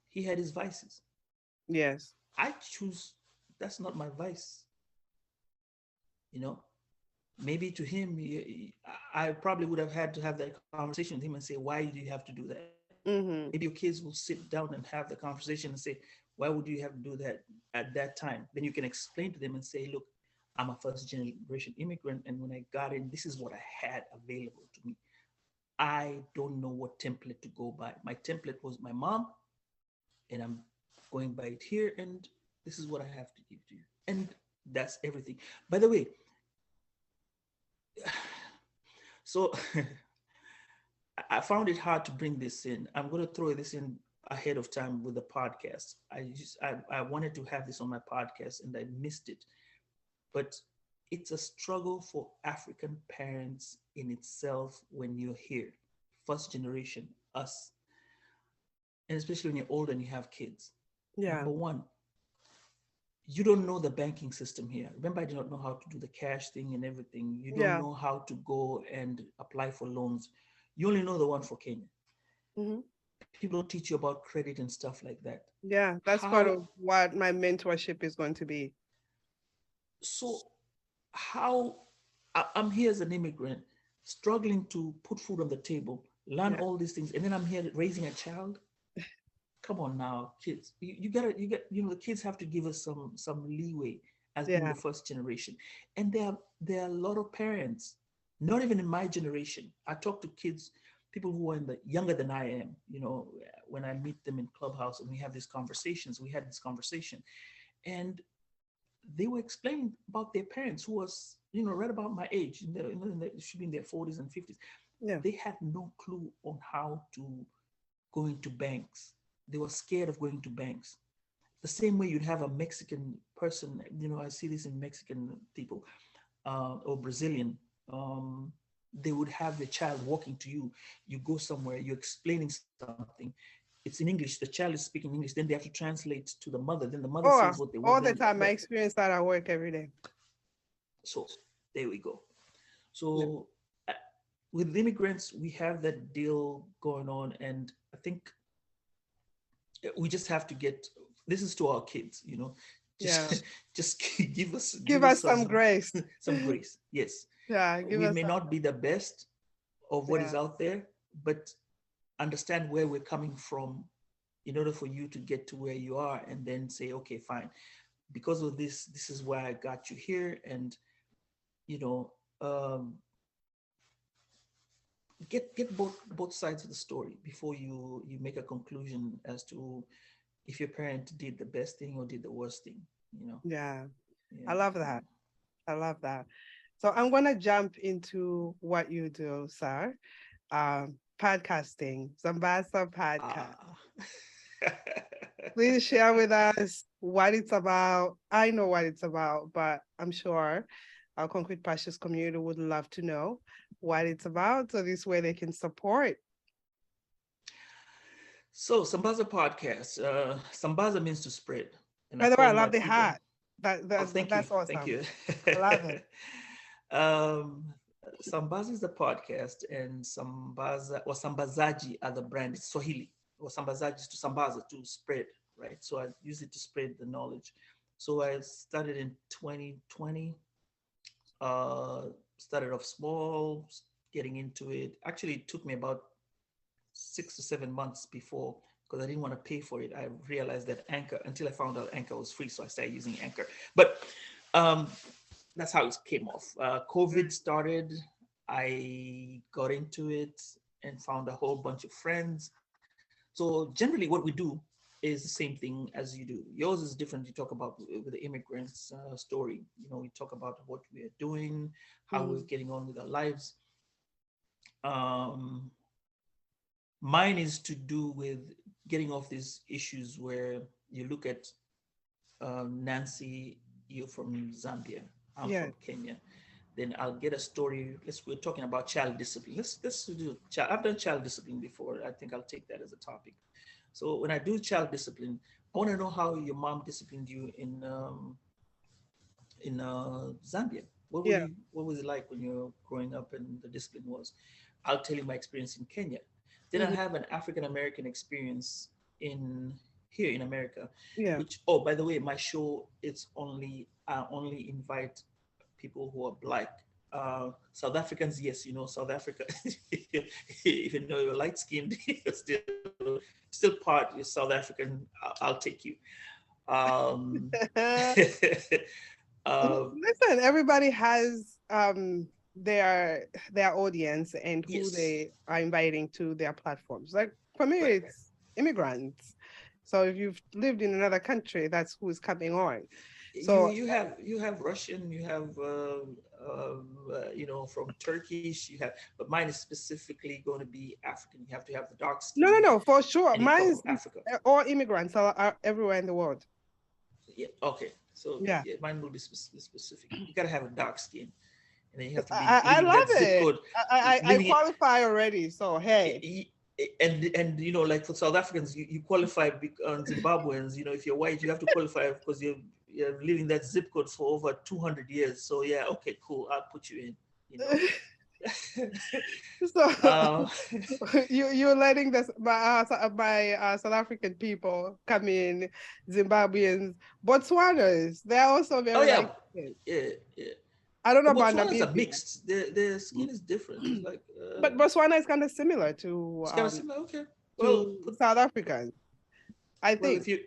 he had his vices. Yes. I choose, that's not my vice. You know, maybe to him, I probably would have had to have that conversation with him and say, why do you have to do that? Mm-hmm. Maybe your kids will sit down and have the conversation and say, why would you have to do that at that time? Then you can explain to them and say, look, I'm a first generation immigrant. And when I got in, this is what I had available to me. I don't know what template to go by. My template was my mom, and I'm going by it here. And this is what I have to give to you. And that's everything. By the way, so I found it hard to bring this in. I'm going to throw this in ahead of time with the podcast. I wanted to have this on my podcast and I missed it. But it's a struggle for African parents in itself when you're here, first generation, us, and especially when you're older and you have kids. Yeah. Number one, you don't know the banking system here. Remember, I did not know how to do the cash thing and everything. You don't Yeah. know how to go and apply for loans. You only know the one for Kenya. Mm-hmm. People don't teach you about credit and stuff like that. Yeah. That's part How of what my mentorship is going to be. so how I'm here as an immigrant, struggling to put food on the table, learn Yeah. all these things, and then I'm here raising a child. Come on now, kids. The kids have to give us some leeway as being Yeah. the first generation. And there are a lot of parents, not even in my generation. I talk to kids, people who are younger than I am, when I meet them in Clubhouse and we have these conversations, we had this conversation. And they were explaining about their parents who was, right about my age, should be in their 40s and 50s. Yeah. They had no clue on how to go into banks. They were scared of going to banks. The same way you'd have a Mexican person, I see this in Mexican people, or Brazilian. They would have the child walking to you. You go somewhere, you're explaining something. It's in English. The child is speaking English. Then they have to translate to the mother. Then the mother says Oh, what they want. all Then the time. I experience that at work every day. so there we go. Yeah. So with immigrants, we have that deal going on, and I think we just have to get. This is to our kids, Yeah. just just Give give us us some grace. some grace. Yes, Yeah. Give we us may some. not be the best of what Yeah. is out there, but understand where we're coming from in order for you to get to where you are, and then say, okay, fine, because of this is why I got you here. And you know um, get both sides of the story before you make a conclusion as to if your parent did the best thing or did the worst thing. Yeah. I Yeah. love that. I love that. So I'm going to jump into what you do, sir. Podcasting, Sambaza podcast. Ah. Please share with us what it's about. I know what it's about, but I'm sure our Concrete Pastures community would love to know what it's about, so this way they can support. So Sambaza podcast. Sambaza means to spread, and I By the way, I call my love the people. hat. That, Oh, that thank you, that's thank awesome. you. I love it. um, Sambaza is the podcast, and Sambaza or Sambazaji are the brand. It's Swahili, or Sambazaji is to Sambaza, to spread, right? So I use it to spread the knowledge. So I started in 2020. Uh, Started off small, getting into it. Actually, it took me about 6 to 7 months before, because I didn't want to pay for it. I realized that Anchor, until I found out Anchor was free, so I started using Anchor. But um, that's how it came off. COVID started. I got into it and found a whole bunch of friends. So generally, what we do is the same thing as you do. Yours is different. You talk about with the immigrants story. You know, we talk about what we are doing, how we're Mm. getting on with our lives. Um, Mine is to do with getting off these issues where you look at Nancy, you're from Zambia, I'm Yeah. from Kenya. Then I'll get a story. We're talking about child discipline. Let's do child. I've done child discipline before. I think I'll take that as a topic. So when I do child discipline, I want to know how your mom disciplined you in Zambia. Yeah. What was it like when you were growing up and the discipline was? I'll tell you my experience in Kenya. Then I Mhm. have an African American experience in here in America, Yeah. which, oh, by the way, my show, it's only I only invite people who are black. South Africans, yes, you know, South Africa, even though you're light skinned, you're still part, you're South African, I'll take you. Um, uh, Listen, everybody has their audience and who yes, they are inviting to their platforms. Like for me, right. it's immigrants. So if you've lived in another country, that's who's coming on. You So you have Russian, you have you know, from Turkish, you have, but mine is specifically going to be African. You have to have the dark no, no, skin, no, for sure. and you come Mine from is Africa. all immigrants are everywhere in the world. Yeah, okay. So Yeah. yeah, mine will be specific. You got to have a dark skin, and then you have to be I living in that love zip it. code, I living it. qualify already. So hey. And you know, like for South Africans, you qualify on Zimbabweans. You know, if you're white, you have to qualify because you're living that zip code for over 200 years. So yeah, okay, cool. I'll put you in. You know. So uh, you're letting my South African people come in, Zimbabweans, Botswanas. They're also oh very yeah, like it. yeah, yeah. I don't know The about Botswanas are Namibia, mixed. Their skin is different. Like but Botswana is kind of similar it's kind of similar. Okay. Well, to South Africans, I well, think.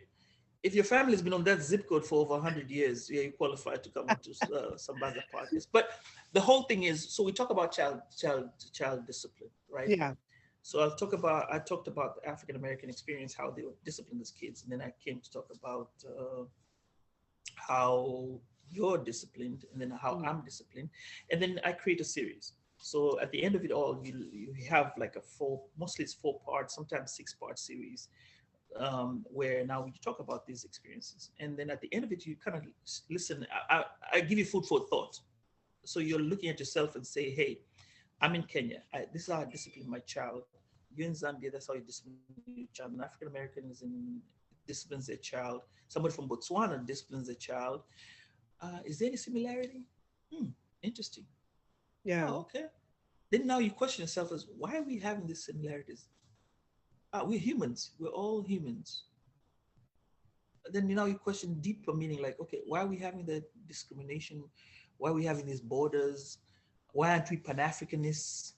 if your family's been on that zip code for over 100 years, yeah, you qualify to come onto Sambaza podcast. But the whole thing is, so we talk about child discipline, right? Yeah. So I talked about the African American experience, how they were disciplined as kids, and then I came to talk about how you're disciplined, and then how Mm. I'm disciplined, and then I create a series. So at the end of it all, you have like a mostly it's 4 parts, sometimes 6 part series, where now we talk about these experiences, and then at the end of it, you kind of listen. I give you food for thought. So you're looking at yourself and say, hey, I'm in Kenya. This is how I discipline my child. You're in Zambia. That's how you discipline your child. An African American disciplines their child. Somebody from Botswana disciplines their child. Is there any similarity? Hmm, interesting. Yeah. Oh, okay. Then now you question yourself as, why are we having these similarities? We're humans. We're all humans. Then now you question deeper meaning, like, okay, why are we having that discrimination? Why are we having these borders? Why aren't we Pan-Africanists?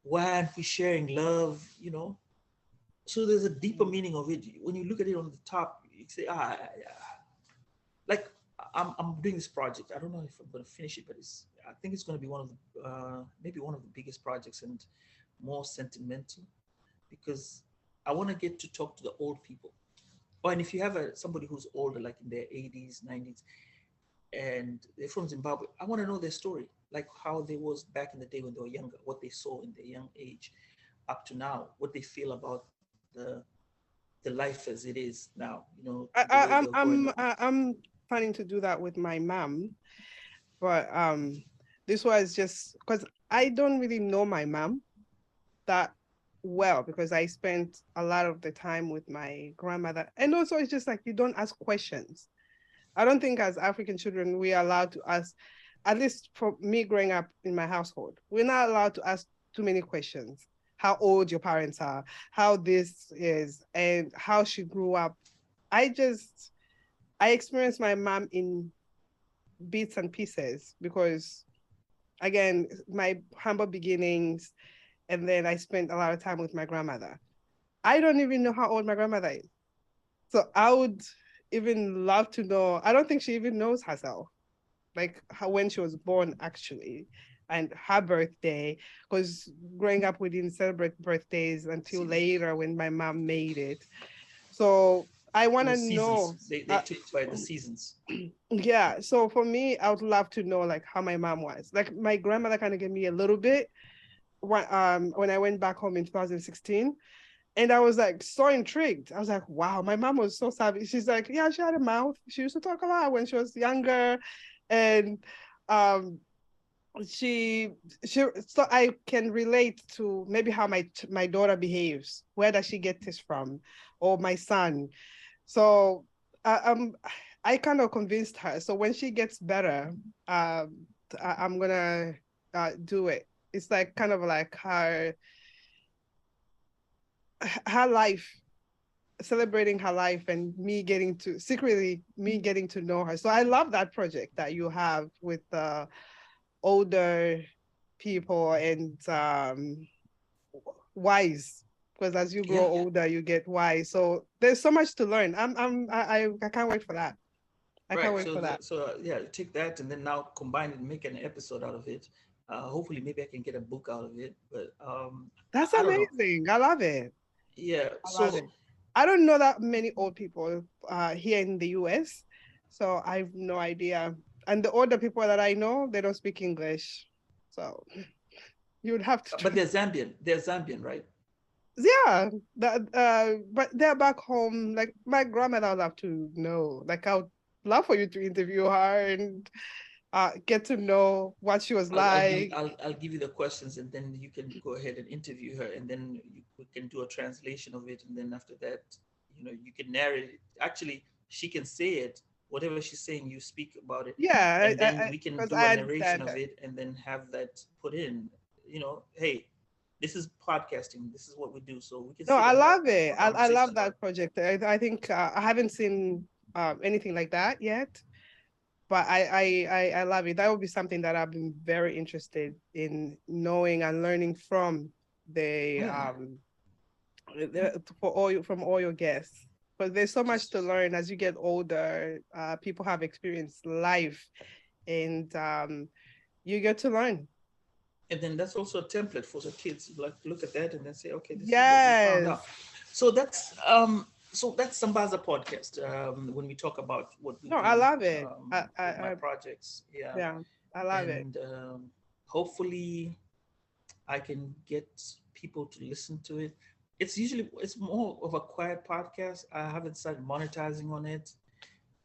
Why aren't we sharing love? You know, so there's a deeper meaning of it. When you look at it on the top, you say, like I'm doing this project. I don't know if I'm going to finish it, but I think it's going to be one of the maybe one of the biggest projects and more sentimental, because I want to get to talk to the old people. Oh, and if you have somebody who's older, like in their 80s, 90s, and they're from Zimbabwe, I want to know their story, like how they was back in the day when they were younger, what they saw in their young age up to now, what they feel about the life as it is now, you know, the way they were growing up. I'm planning to do that with my mom, but this was just because I don't really know my mom that well because I spent a lot of the time with my grandmother. And also it's just like you don't ask questions. I don't think as African children we are allowed to ask, at least for me growing up in my household, we're not allowed to ask too many questions. How old your parents are, how this is, and how she grew up. I experienced my mom in bits and pieces because, again, my humble beginnings, and then I spent a lot of time with my grandmother. I don't even know how old my grandmother is. So I would even love to know. I don't think she even knows herself, like how, when she was born, actually, and her birthday. Because growing up, we didn't celebrate birthdays until See, later when my mom made it. So I it want to was seasons. know. They took by the seasons. Yeah. So for me, I would love to know like how my mom was. Like my grandmother kind of gave me a little bit when I went back home in 2016. And I was like so intrigued. I was like, wow, my mom was so savvy. She's like, yeah, she had a mouth. She used to talk a lot when she was younger. And um she so I can relate to maybe how my daughter behaves. Where does she get this from? Or my son. So um I kind of convinced her. So when she gets better, I'm gonna do it. It's like kind of like her life, celebrating her life, and me getting to secretly me getting to know her. So I love that project that you have with older people and wise, because as you grow Yeah. older you get wise. So there's so much to learn. I can't wait for that. I can't Right. wait for that. Yeah, take that and then now combine it and make an episode out of it. Hopefully, maybe I can get a book out of it. But That's I don't know. amazing. I love it. Yeah. I love So it. I don't know that many old people here in the US, so I have no idea. And the older people that I know, they don't speak English. So you would have to but they're Zambian. They're Zambian, right? yeah, that but they're back home. Like my grandmother would love to know. Like I would love for you to interview her and get to know what she was like. I'll give you the questions and then you can go ahead and interview her and then we can do a translation of it and then after that, you can narrate it. Actually, she can say it, whatever she's saying, you speak about it, Yeah, and then we can because do a I narration understand of her. it and then have that put in. Hey, this is podcasting. This is what we do, so we can No, sit I and have love it. a I conversation love about that project. I think I haven't seen anything like that yet, but I love it. That would be something that I've been very interested in knowing and learning from it. the Yeah, for all from all your guests. But there's so much to just learn as you get older. People have experienced life, and you get to learn. and then that's also a template for the kids. Like look at that and then say, okay, this is what we found out. Yes. So that's Sambaza podcast. When we talk about what we No, I do love it. with my projects, yeah, Yeah, I love it. and hopefully I can get people to listen to it. It's more of a quiet podcast. I haven't started monetizing on it.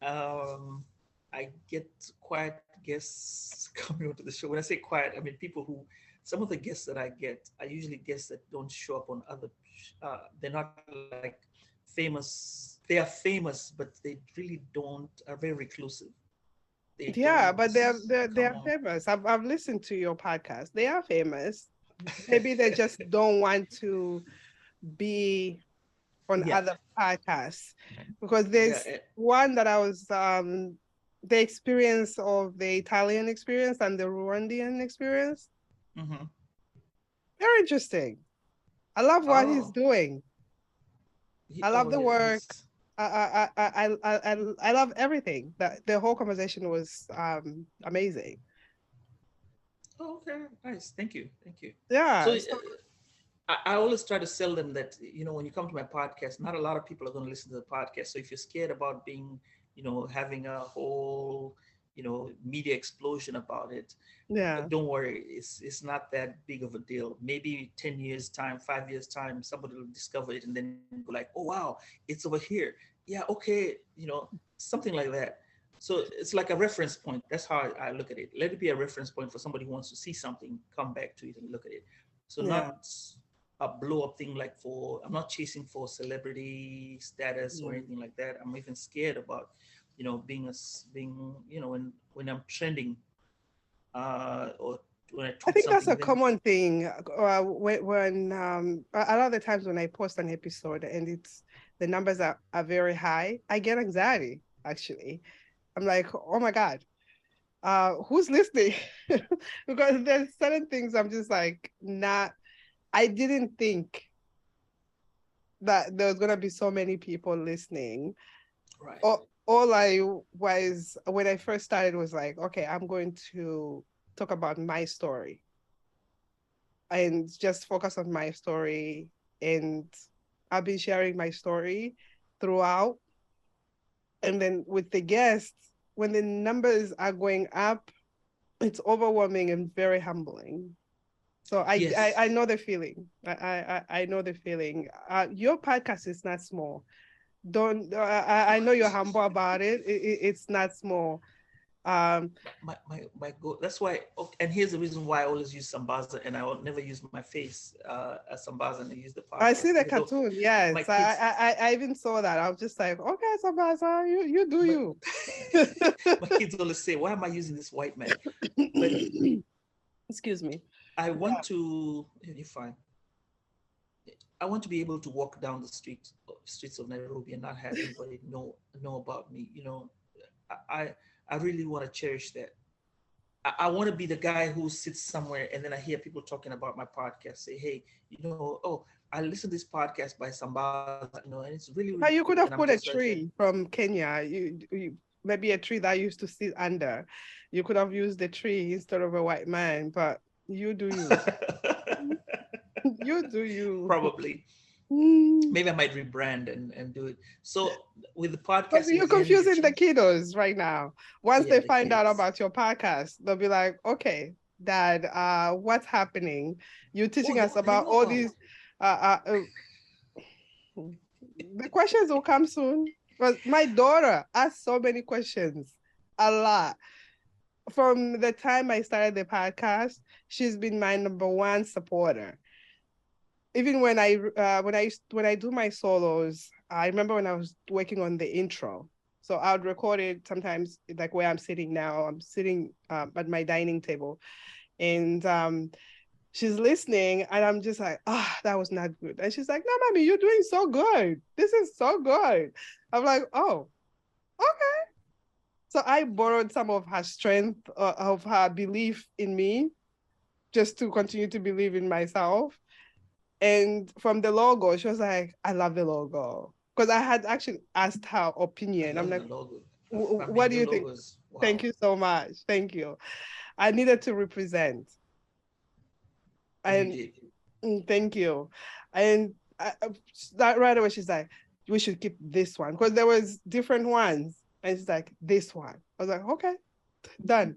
Um, I get quiet guests coming onto the show. When I say quiet, I mean people who some of the guests that I get are usually guests that don't show up on other. They're not like famous. They are famous, but they really don't are very reclusive. They Yeah, don't but they come are on. famous. I've listened to your podcast. They are famous. Maybe they just don't want to be on Yeah, other podcasts because yeah. there's one that I was the experience of the Italian experience and the Rwandan experience. Mm-hmm. Very interesting. I love what he's Oh, doing. I love oh the yeah. work. He's I love everything. That the whole conversation was amazing. oh, okay. Nice. Thank you. Thank you. So Yeah. So I always try to sell them that when you come to my podcast, not a lot of people are going to listen to the podcast. So if you're scared about being, having a whole, media explosion about it, yeah. don't worry. It's not that big of a deal. Maybe 10 years time, 5 years time, somebody will discover it and then go like, oh wow, it's over here. Yeah, okay, something like that. So it's like a reference point. That's how I look at it. Let it be a reference point for somebody who wants to see something, come back to it and look at it. So Yeah. not a blow up thing like I'm not chasing for celebrity status or Mm. anything like that. I'm even scared about, being, when I'm trending, or when I I tweet think that's a something, then common thing. When a lot of the times when I post an episode and it's the numbers are very high, I get anxiety actually. I'm like, oh my God. who's listening? Because there's certain things I'm just like, not, I didn't think that there was gonna be so many people listening. Right. All I was when I first started was like, okay, I'm going to talk about my story and just focus on my story. And I've been sharing my story throughout. And then with the guests, when the numbers are going up, it's overwhelming and very humbling. So I Yes. know the feeling. I know the feeling. Your podcast is not small. Don't I know you're humble about it. It's not small. Um, My goal. That's why. Okay, and here's the reason why I always use Sambaza, and I will never use my face as Sambaza, and I use the I see podcast. the Even though cartoon. my Yes, kids, I even saw that. I was just like, okay, Sambaza, you do my, you. my kids always say, "Why am I using this white man?" But Excuse me. I want to. You're fine. I want to be able to walk down the streets of Nairobi and not have anybody know about me. I I really want to cherish that. I want to be the guy who sits somewhere and then I hear people talking about my podcast. Say, hey, oh, I listened to this podcast by Sambaza, and it's really really But you cool. could And have I'm put a just right there. tree from Kenya. You maybe a tree that used to sit under. You could have used the tree instead of a white man, but you do you. You do you. Probably. Mm. Maybe I might rebrand and do it. So with the Because podcasting, you're is there any confusing the change? kiddos right now. Once Yeah, they the find out kids. about your podcast, they'll be like, okay, Dad, what's happening? You're Oh, teaching us they about know all about it. these the questions will come soon. But my daughter asks so many questions, a lot. From the time I started the podcast, she's been my number one supporter. Even when I do my solos, I remember when I was working on the intro. So I would record it sometimes, like where I'm sitting now. I'm sitting at my dining table, and she's listening, and I'm just like, that was not good. And she's like, no, mommy, you're doing so good. This is so good. I'm like, oh, okay. So I borrowed some of her strength, of her belief in me, just to continue to believe in myself. And from the logo, she was like, I love the logo. Because I had actually asked her I opinion. I'm love like, the logo. I what mean, do your you think? logos. Thank Wow. you so much. Thank you. I needed to represent. And you And did. thank you. And that right away, she's like, we should keep this one. Because there was different ones. And she's like, this one. I was like, okay, done.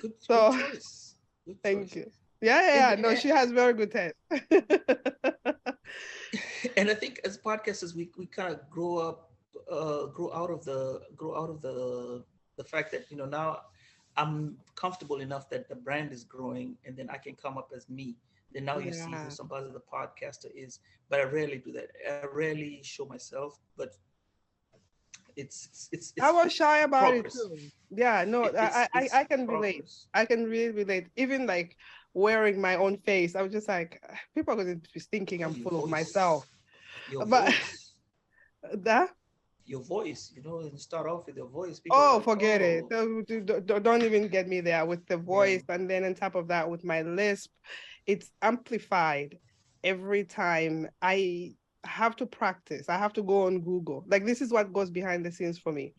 Good So choice. Good thank choice. you. Yeah, yeah, And yeah. No, she has very good taste. and I think as podcasters, we kind of grow out of the fact that now I'm comfortable enough that the brand is growing, and then I can come up as me. Then now you see who Yeah. Sambaza the podcaster is, but I rarely do that. I rarely show myself, but I it's was shy about it progress. too. Yeah, no, It's I can relate. progress. I can really relate. Even like wearing my own face, I was just like, people are going to be thinking Oh, I'm your full of voice, myself. your But voice, that, your voice. And you start off with your voice. People are oh, like, forget it. oh, Don't even get me there with the yeah. voice. And then on top of that, with my lisp, it's amplified every time I have to practice. I have to go on Google. Like, this is what goes behind the scenes for me.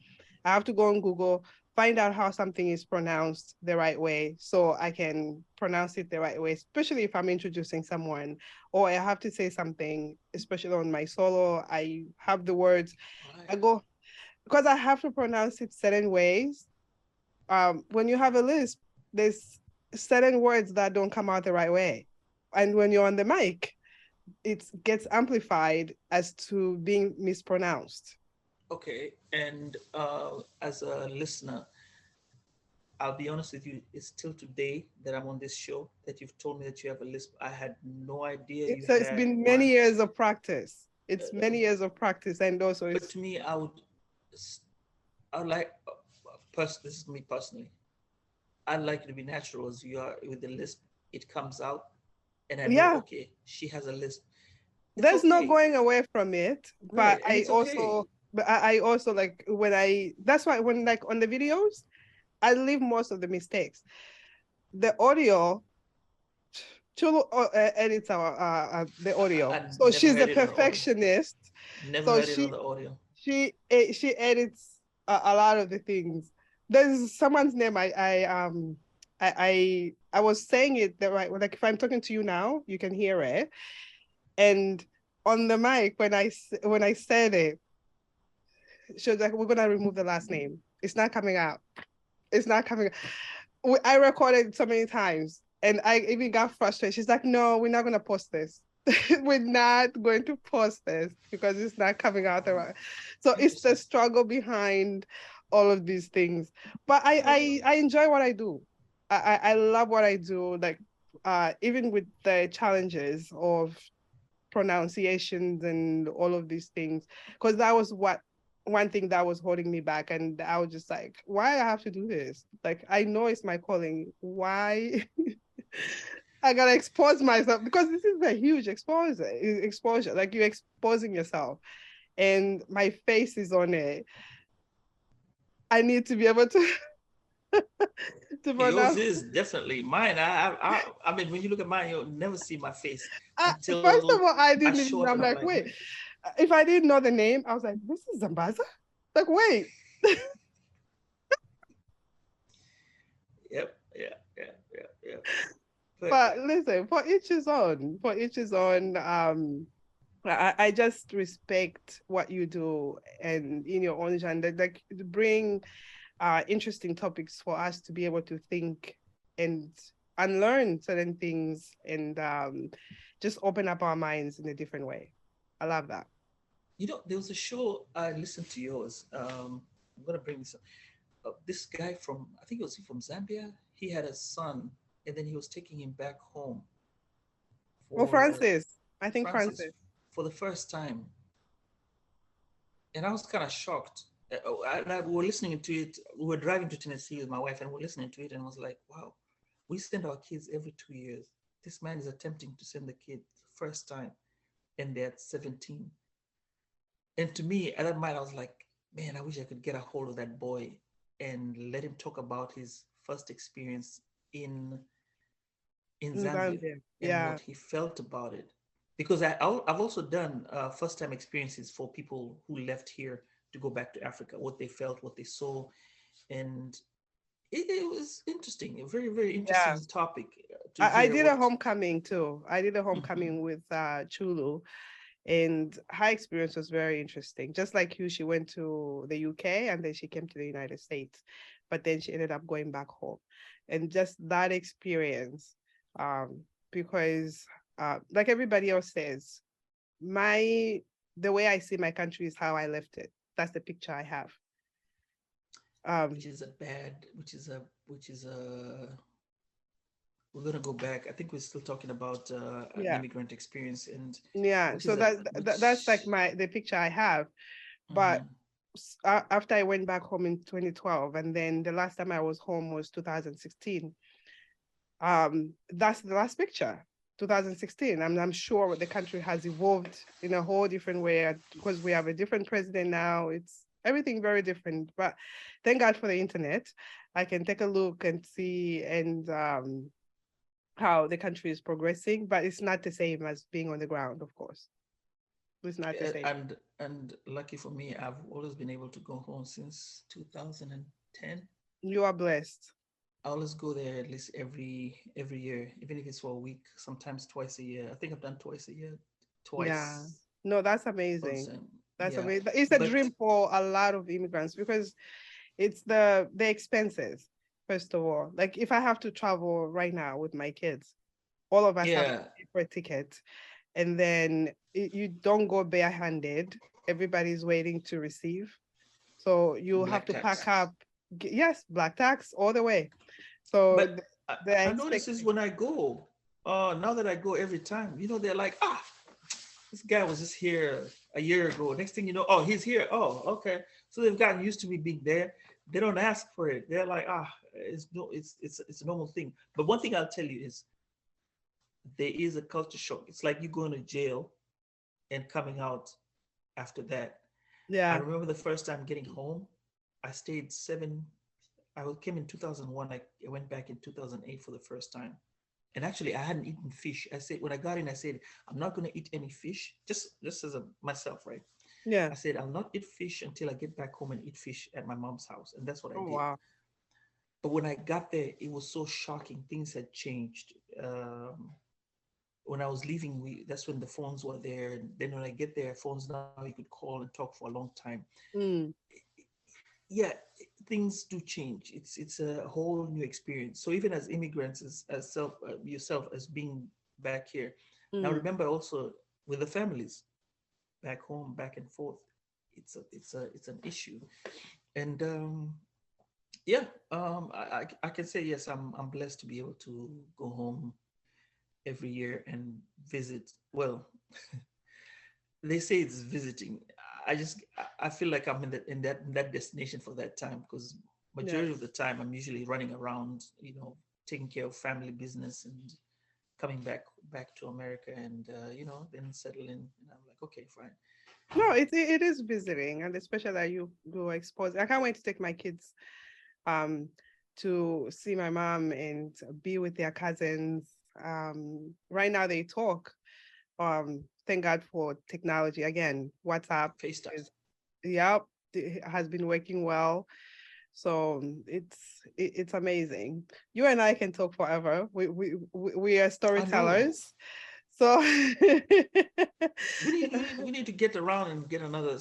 I have to go on Google, find out how something is pronounced the right way so I can pronounce it the right way, especially if I'm introducing someone or I have to say something, especially on my solo. I have the words. Right. I go because I have to pronounce it certain ways. When you have a lisp, there's certain words that don't come out the right way. And when you're on the mic, it gets amplified as to being mispronounced. Okay. And as a listener, I'll be honest with you, it's till today that I'm on this show that you've told me that you have a lisp. I had no idea you It's had been many one. years of practice. It's Uh, many years of practice, and also but it's to me, I would like, this is me personally. I'd like you to be natural as you are with the lisp. It comes out, and I know, yeah. okay, she has a lisp. It's There's no okay, going away from it, but right? And it's okay. I also like when I that's why when like on the videos I leave most of the mistakes. The audio, Chulu edits the audio, I so never she's a heard it on the audio. perfectionist. Never So heard it on the audio. she edits a lot of the things. There's someone's name I was saying it the right, like if I'm talking to you now, you can hear it, and on the mic when I said it, she was like, "We're gonna remove the last name. It's not coming out. It's not coming." I recorded so many times, and I even got frustrated. She's like, "No, we're not gonna post this. We're not going to post this because it's not coming out the right." So it's the Interesting. struggle behind all of these things. But I enjoy what I do. I love what I do. Like even with the challenges of pronunciations and all of these things, because that was what one thing that was holding me back, and I was just like, why I have to do this? Like, I know it's my calling. Why I gotta expose myself? Because this is a huge exposure. Like, you're exposing yourself, and my face is on it. I need to be able to to Yours pronounce. is definitely mine. I mean, when you look at mine, you'll never see my face First of until all, I I didn't even show know. up, I'm and I'm like, like, wait, man, if I didn't know the name, I was like, this is Sambaza. Like, wait. yep, yeah, yeah, yeah, yeah. But But listen, for each his own. For each his own. I just respect what you do and in your own genre, like to bring interesting topics for us to be able to think and unlearn certain things and just open up our minds in a different way. I love that. there was a show I listened to yours. I'm gonna bring this up. This guy from, I think it was from Zambia. He had a son, and then he was taking him back home Oh, for Francis. I think Francis Francis. for the first time, and I was kind of shocked. We were listening to it. We were driving to Tennessee with my wife, and we are listening to it, and I was like, "Wow, we send our kids every 2 years. This man is attempting to send the kid the first time, and they're at 17." And to me, at that moment, I was like, "Man, I wish I could get a hold of that boy and let him talk about his first experience in in In Zambia Zambia. and Yeah. what he felt about it." Because I've also done first time experiences for people who left here to go back to Africa, what they felt, what they saw. And it was interesting, a very, very Yeah. interesting topic to I hear did a what. homecoming too. I did a Mhm. homecoming with Chulu, and her experience was very interesting. Just like you, she went to the UK and then she came to the United States, but then she ended up going back home. And just that experience, um, because like everybody else says, my the way I see my country is how I left it. That's the picture I have. Which Um, is a bad, which is a we're gonna go back. I think we're still talking about an yeah, immigrant experience, and yeah. which So is a that's like which. the picture I have. But Mhm. after I went back home in 2012, and then the last time I was home was 2016. That's the last picture, 2016. I'm sure the country has evolved in a whole different way because we have a different president now. It's everything very different. But thank God for the internet. I can take a look and see and how the country is progressing, but it's not the same as being on the ground, of course. It's not the same. And lucky for me, I've always been able to go home since 2010. You are blessed. I always go there at least every year, even if it's for a week, sometimes twice a year. I think I've done twice a year, Yeah. twice No, that's on amazing. Sam. That's Yeah, amazing. It's a but dream for a lot of immigrants because it's the expenses, first of all. Like if I have to travel right now with my kids, all of us have to yeah, pay for a ticket, and then you don't go barehanded. Everybody's waiting to receive. So you have black to pack tax. up, yes, black tax all the way. So But they're I notice this expecting. when I go. Now that I go every time, they're like, this guy was just here a year ago. Next thing you know, oh, he's here. Oh, okay. So they've gotten used to me being there. They don't ask for it. They're like, it's no, it's a normal thing. But one thing I'll tell you is there is a culture shock. It's like you going to jail and coming out after that. I Yeah. remember the first time getting home, I stayed seven. came in 2001. I went back in 2008 for the first time. And actually, I hadn't eaten fish. I said, when I got in, I said, I'm not going to eat any fish, just as a myself, right? Yeah. I said, I'll not eat fish until I get back home and eat fish at my mom's house. And that's what I Oh did. wow. But when I got there, it was so shocking. Things had changed. When I was leaving, that's when the phones were there. And then when I get there, phones now you could call and talk for a long time. Mm, Yeah, things do change. It's a whole new experience. So even as immigrants, as self yourself as being back here, now mm. remember also with the families back home, back and forth, it's an issue. And yeah, I can say yes. I'm blessed to be able to go home every year and visit. Well, they say it's visiting. I feel like I'm in that destination for that time, because Yeah. majority of the time I'm usually running around, taking care of family business and coming back to America, and then settle in. And I'm like, okay, fine. No, it is visiting, and especially that you go expose. I can't wait to take my kids um to see my mom and be with their cousins. Right now they talk. Thank God for technology. Again, WhatsApp FaceTime. is, yep, it has been working well. So it's amazing. You and I can talk forever. We are I know. storytellers. So We need to get around and get another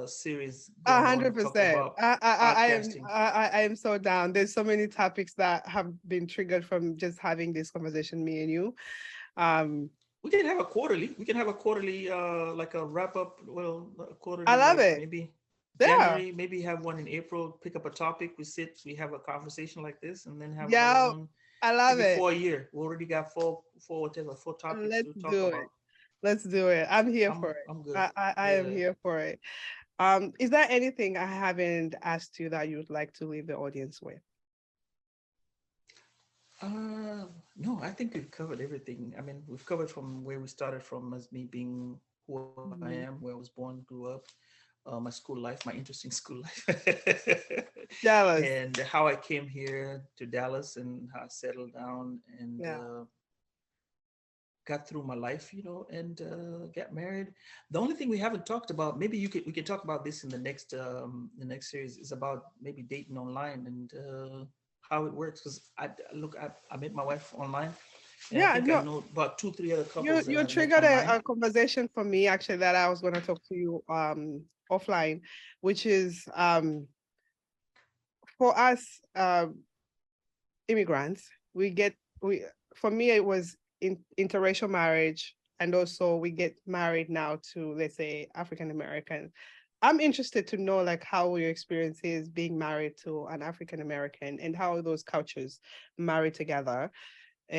series A going on hundred and talk percent. about podcasting. I am so down. There's so many topics that have been triggered from just having this conversation, me and you. Um, We can have a quarterly, like a wrap up. Well, a I quarterly, love like it. maybe Yeah, January, maybe have one in April. Pick up a topic. We have a conversation like this, and then have another yeah, one I love maybe it. for a year. We already got four topics Let's to talk do it. about. Let's do it. I'm here for I'm it. I'm good. I am Yeah. here for it. Is there anything I haven't asked you that you'd like to leave the audience with? No, I think we've covered everything. I mean, we've covered from where we started from, as me being who I am, where I Mhm. was born, grew up, my school life, my interesting school life, Jealous. and how I came here to Dallas and how I settled down and Yeah. got through my life, and got married. The only thing we haven't talked about, maybe we can talk about this in the next series, is about maybe dating online and how it works. Because I met my wife online, and I Yeah, think I no, know about two, three other you couples that you I've met triggered online. a conversation for me actually that I was going to talk to you offline, which is for us immigrants, we for me it was interracial marriage, and also we get married now to, let's say, African American. I'm interested to know like how your experience is being married to an African American and how those cultures marry together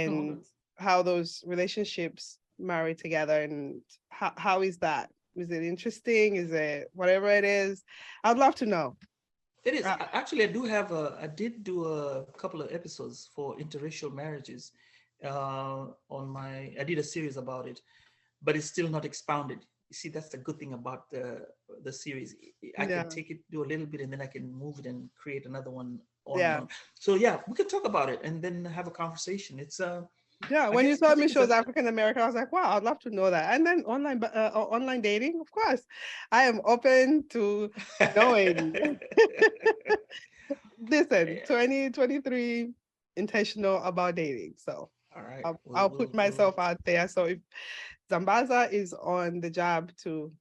Oh, okay. and how those relationships marry together, and how is that? Is it interesting? Is it whatever it is? I'd love to know. It is. Uh, Actually, I did do a couple of episodes for interracial marriages. I did a series about it, but it's still not expounded. You see, that's the good thing about the series. I can yeah, take it, do a little bit, and then I can move it and create another one on yeah. on. So yeah, we could talk about it and then have a conversation. Yeah, I when you guess I told me think she it's a was African American, I was like, wow, I'd love to know that. And then online dating, of course, I am open to knowing. Listen, Yeah. 2023, intentional about dating. So All right. I'll put myself out there. So if Sambaza is on the job to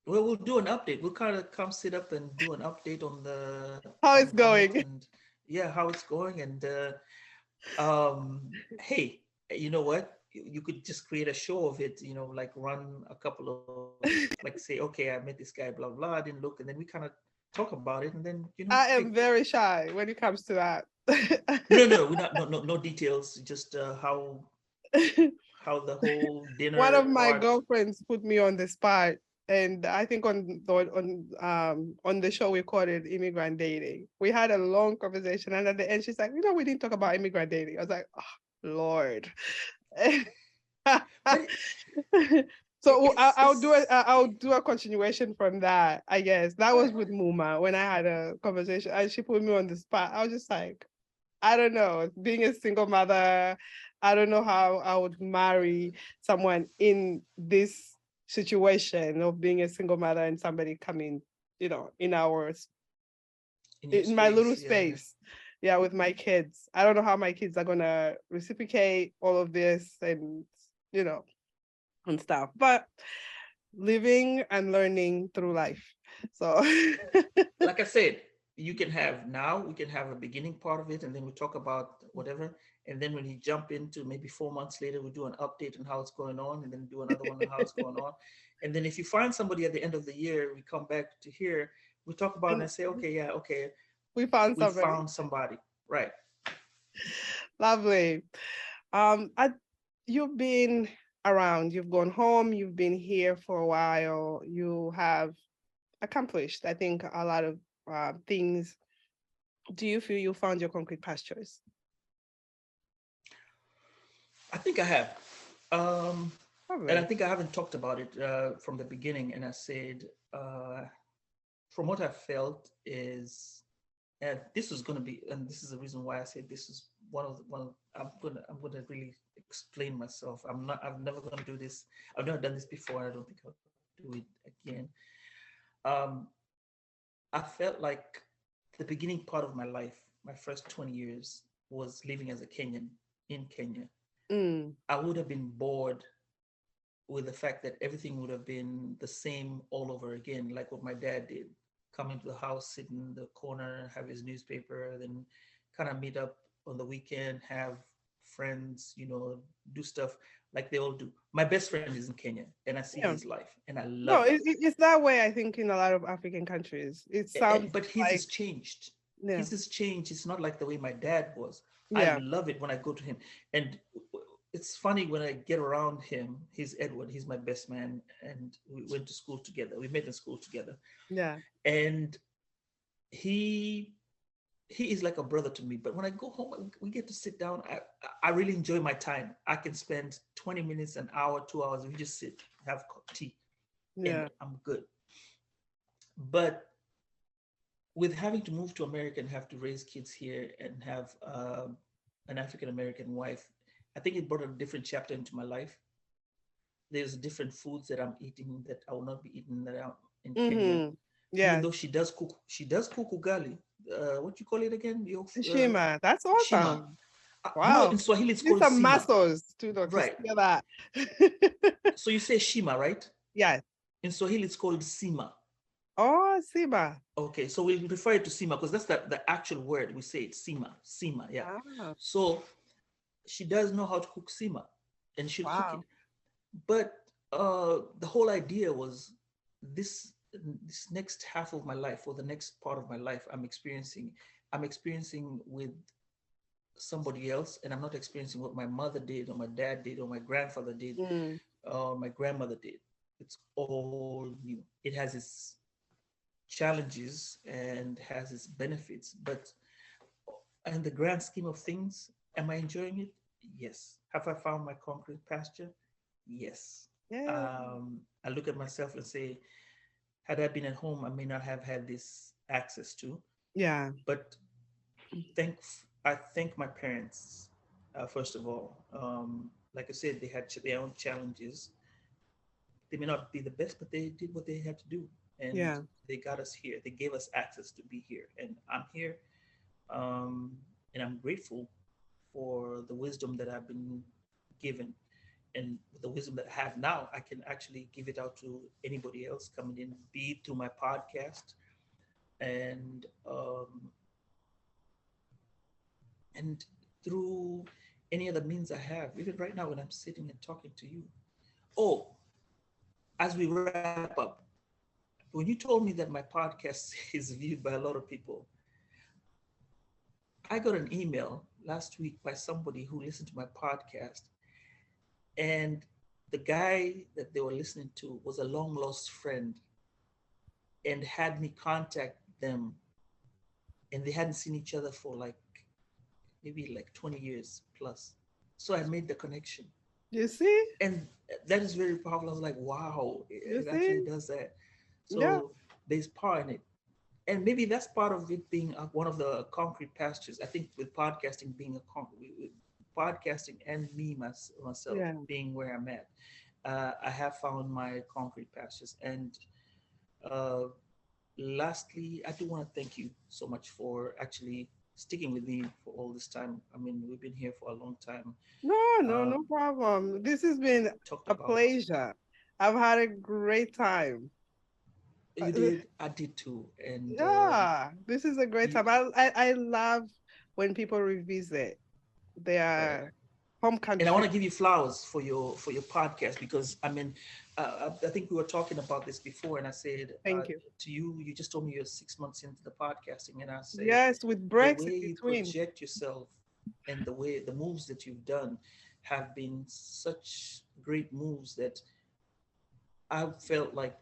We'll do an update. We'll kind of come sit up and do an update on the how it's on it, going. and yeah, how it's going. And hey, you know what? You could just create a show of it. Like run a couple of, like say, okay, I met this guy, blah blah. I didn't look, and then we kind of talk about it, and then I hey, am very shy when it comes to that. no, we're not, no details, just how the whole One dinner of my part. girlfriends put me on the spot, and I think on the show we called it immigrant dating. We had a long conversation, and at the end, she's like, we didn't talk about immigrant dating. I was like, oh, Lord. But So I'll it's do a continuation from that. I guess that was with Muma when I had a conversation and she put me on the spot. I was just like, I don't know, being a single mother, I don't know how I would marry someone in this situation of being a single mother and somebody coming, in in your in my little space. Yeah, yeah. space. Yeah, with my kids. I don't know how my kids are gonna reciprocate all of this you know, and stuff. But living and learning through life. So Like I said, you can have now, we can have a beginning part of it, and then we talk about whatever. And then when you jump into maybe 4 months later, we do an update on how it's going on, and then do another one on how it's going on. And then if you find somebody at the end of the year, we come back to here, we talk about it and and I say, okay, yeah, okay, we found we somebody. found somebody. Right. Lovely. I, you've been around, you've gone home, you've been here for a while, you have accomplished, I think, a lot of things. Do you feel you found your concrete pastures? I think I have. Um, and I Lovely. think I haven't talked about it from the beginning. And I said, uh, from what I felt is, and this was going to be, and this is the reason why I said this is I'm gonna really explain myself. I'm never gonna do this. I've never done this before. I don't think I'll do it again. Um, I felt like the beginning part of my life, my first 20 years, was living as a Kenyan in Kenya. Mm, I would have been bored with the fact that everything would have been the same all over again, like what my dad did. Come into the house, sit in the corner, have his newspaper, then kind of meet up on the weekend, have friends, do stuff like they all do. My best friend is in Kenya, and I see yeah. his life, and I love No, it. it's that way, I think, in a lot of African countries. It sounds But his like, has changed. yeah, His has changed. It's not like the way my dad was. I yeah, love it when I go to him. And it's funny when I get around him. He's Edward. He's my best man. And we went to school together. We met in school together. yeah, And he he is like a brother to me. But when I go home, we get to sit down. I really enjoy my time. I can spend 20 minutes, an hour, 2 hours. We just sit, have tea, and yeah, I'm good. But with having to move to America and have to raise kids here and have an African American wife, I think it brought a different chapter into my life. There's different foods that I'm eating that I will not be eating that out in Kenya. mm-hmm. Even Yeah. though she does cook ugali. What you call it again? Shima, that's Shima. awesome. No, Wow. in Swahili it's Need called some sima. muscles to Right. steer that. So you say shima, right? Yes. In Swahili it's called sima. Oh, Siba. Okay, so we'll refer it to sima because that's the actual word. We say it sima, sima, yeah. Ah, So she does know how to cook sima, and she'll cook it. wow. But the whole idea was this this next half of my life, or the next part of my life, I'm experiencing with somebody else, and I'm not experiencing what my mother did, or my dad did, or my grandfather did, Mm, or my grandmother did. It's all new. It has its challenges and has its benefits, but in the grand scheme of things, am I enjoying it? Yes. Have I found my concrete pasture? Yes. yeah. I look at myself and say, had I been at home, I may not have had this access to. Yeah. But thank I thank my parents, first of all. Like I said, they had their own challenges. They may not be the best, but they did what they had to do, and Yeah. they got us here. They gave us access to be here, and I'm here, um, and I'm grateful for the wisdom that I've been given, and the wisdom that I have now. I can actually give it out to anybody else coming in, be it through my podcast, and and through any other means I have. Even right now, when I'm sitting and talking to you. Oh, as we wrap up, when you told me that my podcast is viewed by a lot of people, I got an email last week by somebody who listened to my podcast, and the guy that they were listening to was a long lost friend and had me contact them, and they hadn't seen each other for like maybe like 20 years plus. So I made the connection. You see? And that is very powerful. I was like, wow, You it actually see? does that. Yeah. So there's power in it. And maybe that's part of it being one of the concrete pastures. I think with podcasting being a concrete, podcasting and me myself Yeah. being where I'm at, I have found my concrete pastures. And uh, lastly, I do want to thank you so much for actually sticking with me for all this time. I mean, we've been here for a long time. No Um, problem. This has been talked a about pleasure. I've had a great time. you did, I did too, and Yeah, this is a great you time. I love when people revisit right. their home And I want country. to give you flowers for your podcast because I mean, I think we were talking about this before, and I said Thank you. to you, you just told me you're 6 months into the podcasting, and I said Yes, with the breaks in way you between. project yourself and the way the moves that you've done have been such great moves that I felt like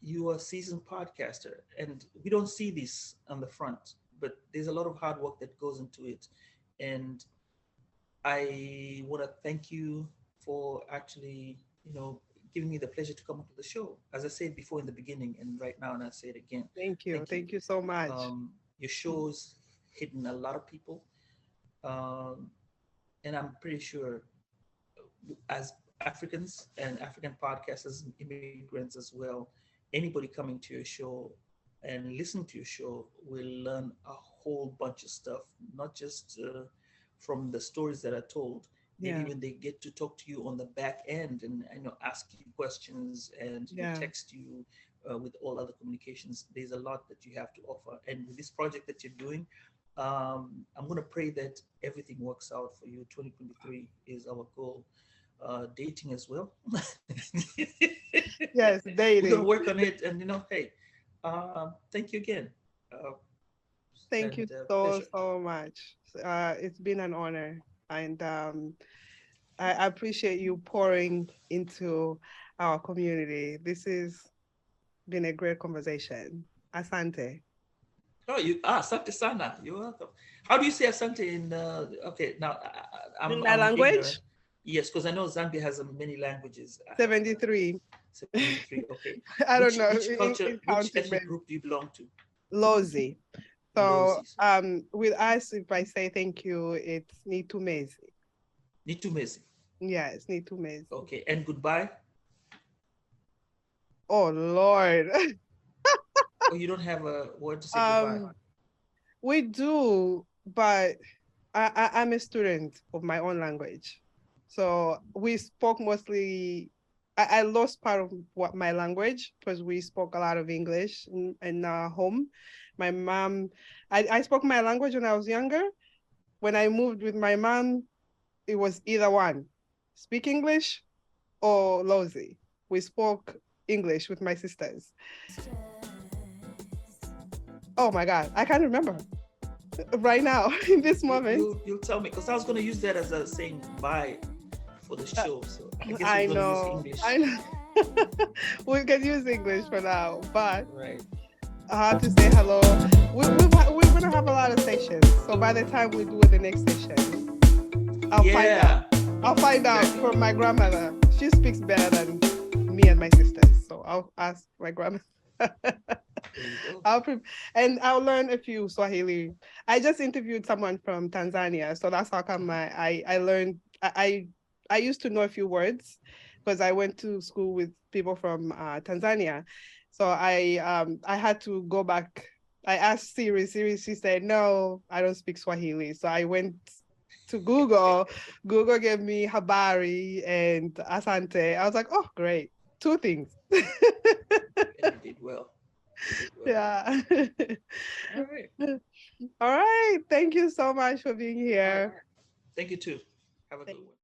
you are a seasoned podcaster, and we don't see this on the front, but there's a lot of hard work that goes into it, and I want to thank you for actually, giving me the pleasure to come onto the show. As I said before in the beginning, and right now, and I say it again, Thank you. thank you. Thank you so much. Your show's hitting a lot of people, um, and I'm pretty sure as Africans and African podcasters and immigrants as well, anybody coming to your show and listening to your show will learn a whole bunch of stuff, not just from the stories that are told. Maybe Yeah, when they get to talk to you on the back end and ask you questions and yeah, text you with all other communications, there's a lot that you have to offer. And with this project that you're doing, I'm going to pray that everything works out for you. 2023 is our goal. Dating as well. yes, We're gonna dating. work on it, and hey, thank you again, uh, Thank you and so, pleasure. so much. It's been an honor. And I appreciate you pouring into our community. This has been a great conversation. Asante. Oh, Asante Sana. You're welcome. How do you say Asante in? Okay, now In my I'm ignorant. language, Yes, because I know Zambia has many languages. 73. 73. Okay, I don't know which culture, in which counting, but ethnic group do you belong to? Lozi. So Lozis. with us, if I say thank you, it's Nitumezi. Nitumezi. Yes, Nitumezi. Okay, and goodbye. Oh Lord. Oh, you don't have a word to say goodbye. um we do, but I'm a student of my own language. So we spoke mostly, I lost part of what my language because we spoke a lot of English in our home. My mom, I spoke my language when I was younger. When I moved with my mom, it was either one, speak English or Lozi. We spoke English with my sisters. Oh my God, I can't remember right now in this moment. You'll tell me because I was gonna use that as a saying bye for the Uh, show. So I guess we're I gonna use know, English. I know. We can use English for now, but Right. I have to say hello. We're gonna have a lot of sessions, so by the time we do the next session, I'll find out. Yeah. I'll find out Exactly. from my grandmother. She speaks better than me and my sisters, so I'll ask my grandmother. There you go. I'll pre- and I'll learn a few Swahili. I just interviewed someone from Tanzania, so that's how come I learned. I used to know a few words because I went to school with people from Tanzania, so I had to go back. I asked Siri. Siri, she said no, I don't speak Swahili. So I went to Google. Google gave me Habari and Asante. I was like, oh great, two things. And you did well. You did well. Yeah. All right. All right. Thank you so much for being All right. here. Thank you too. Have a good Thank one.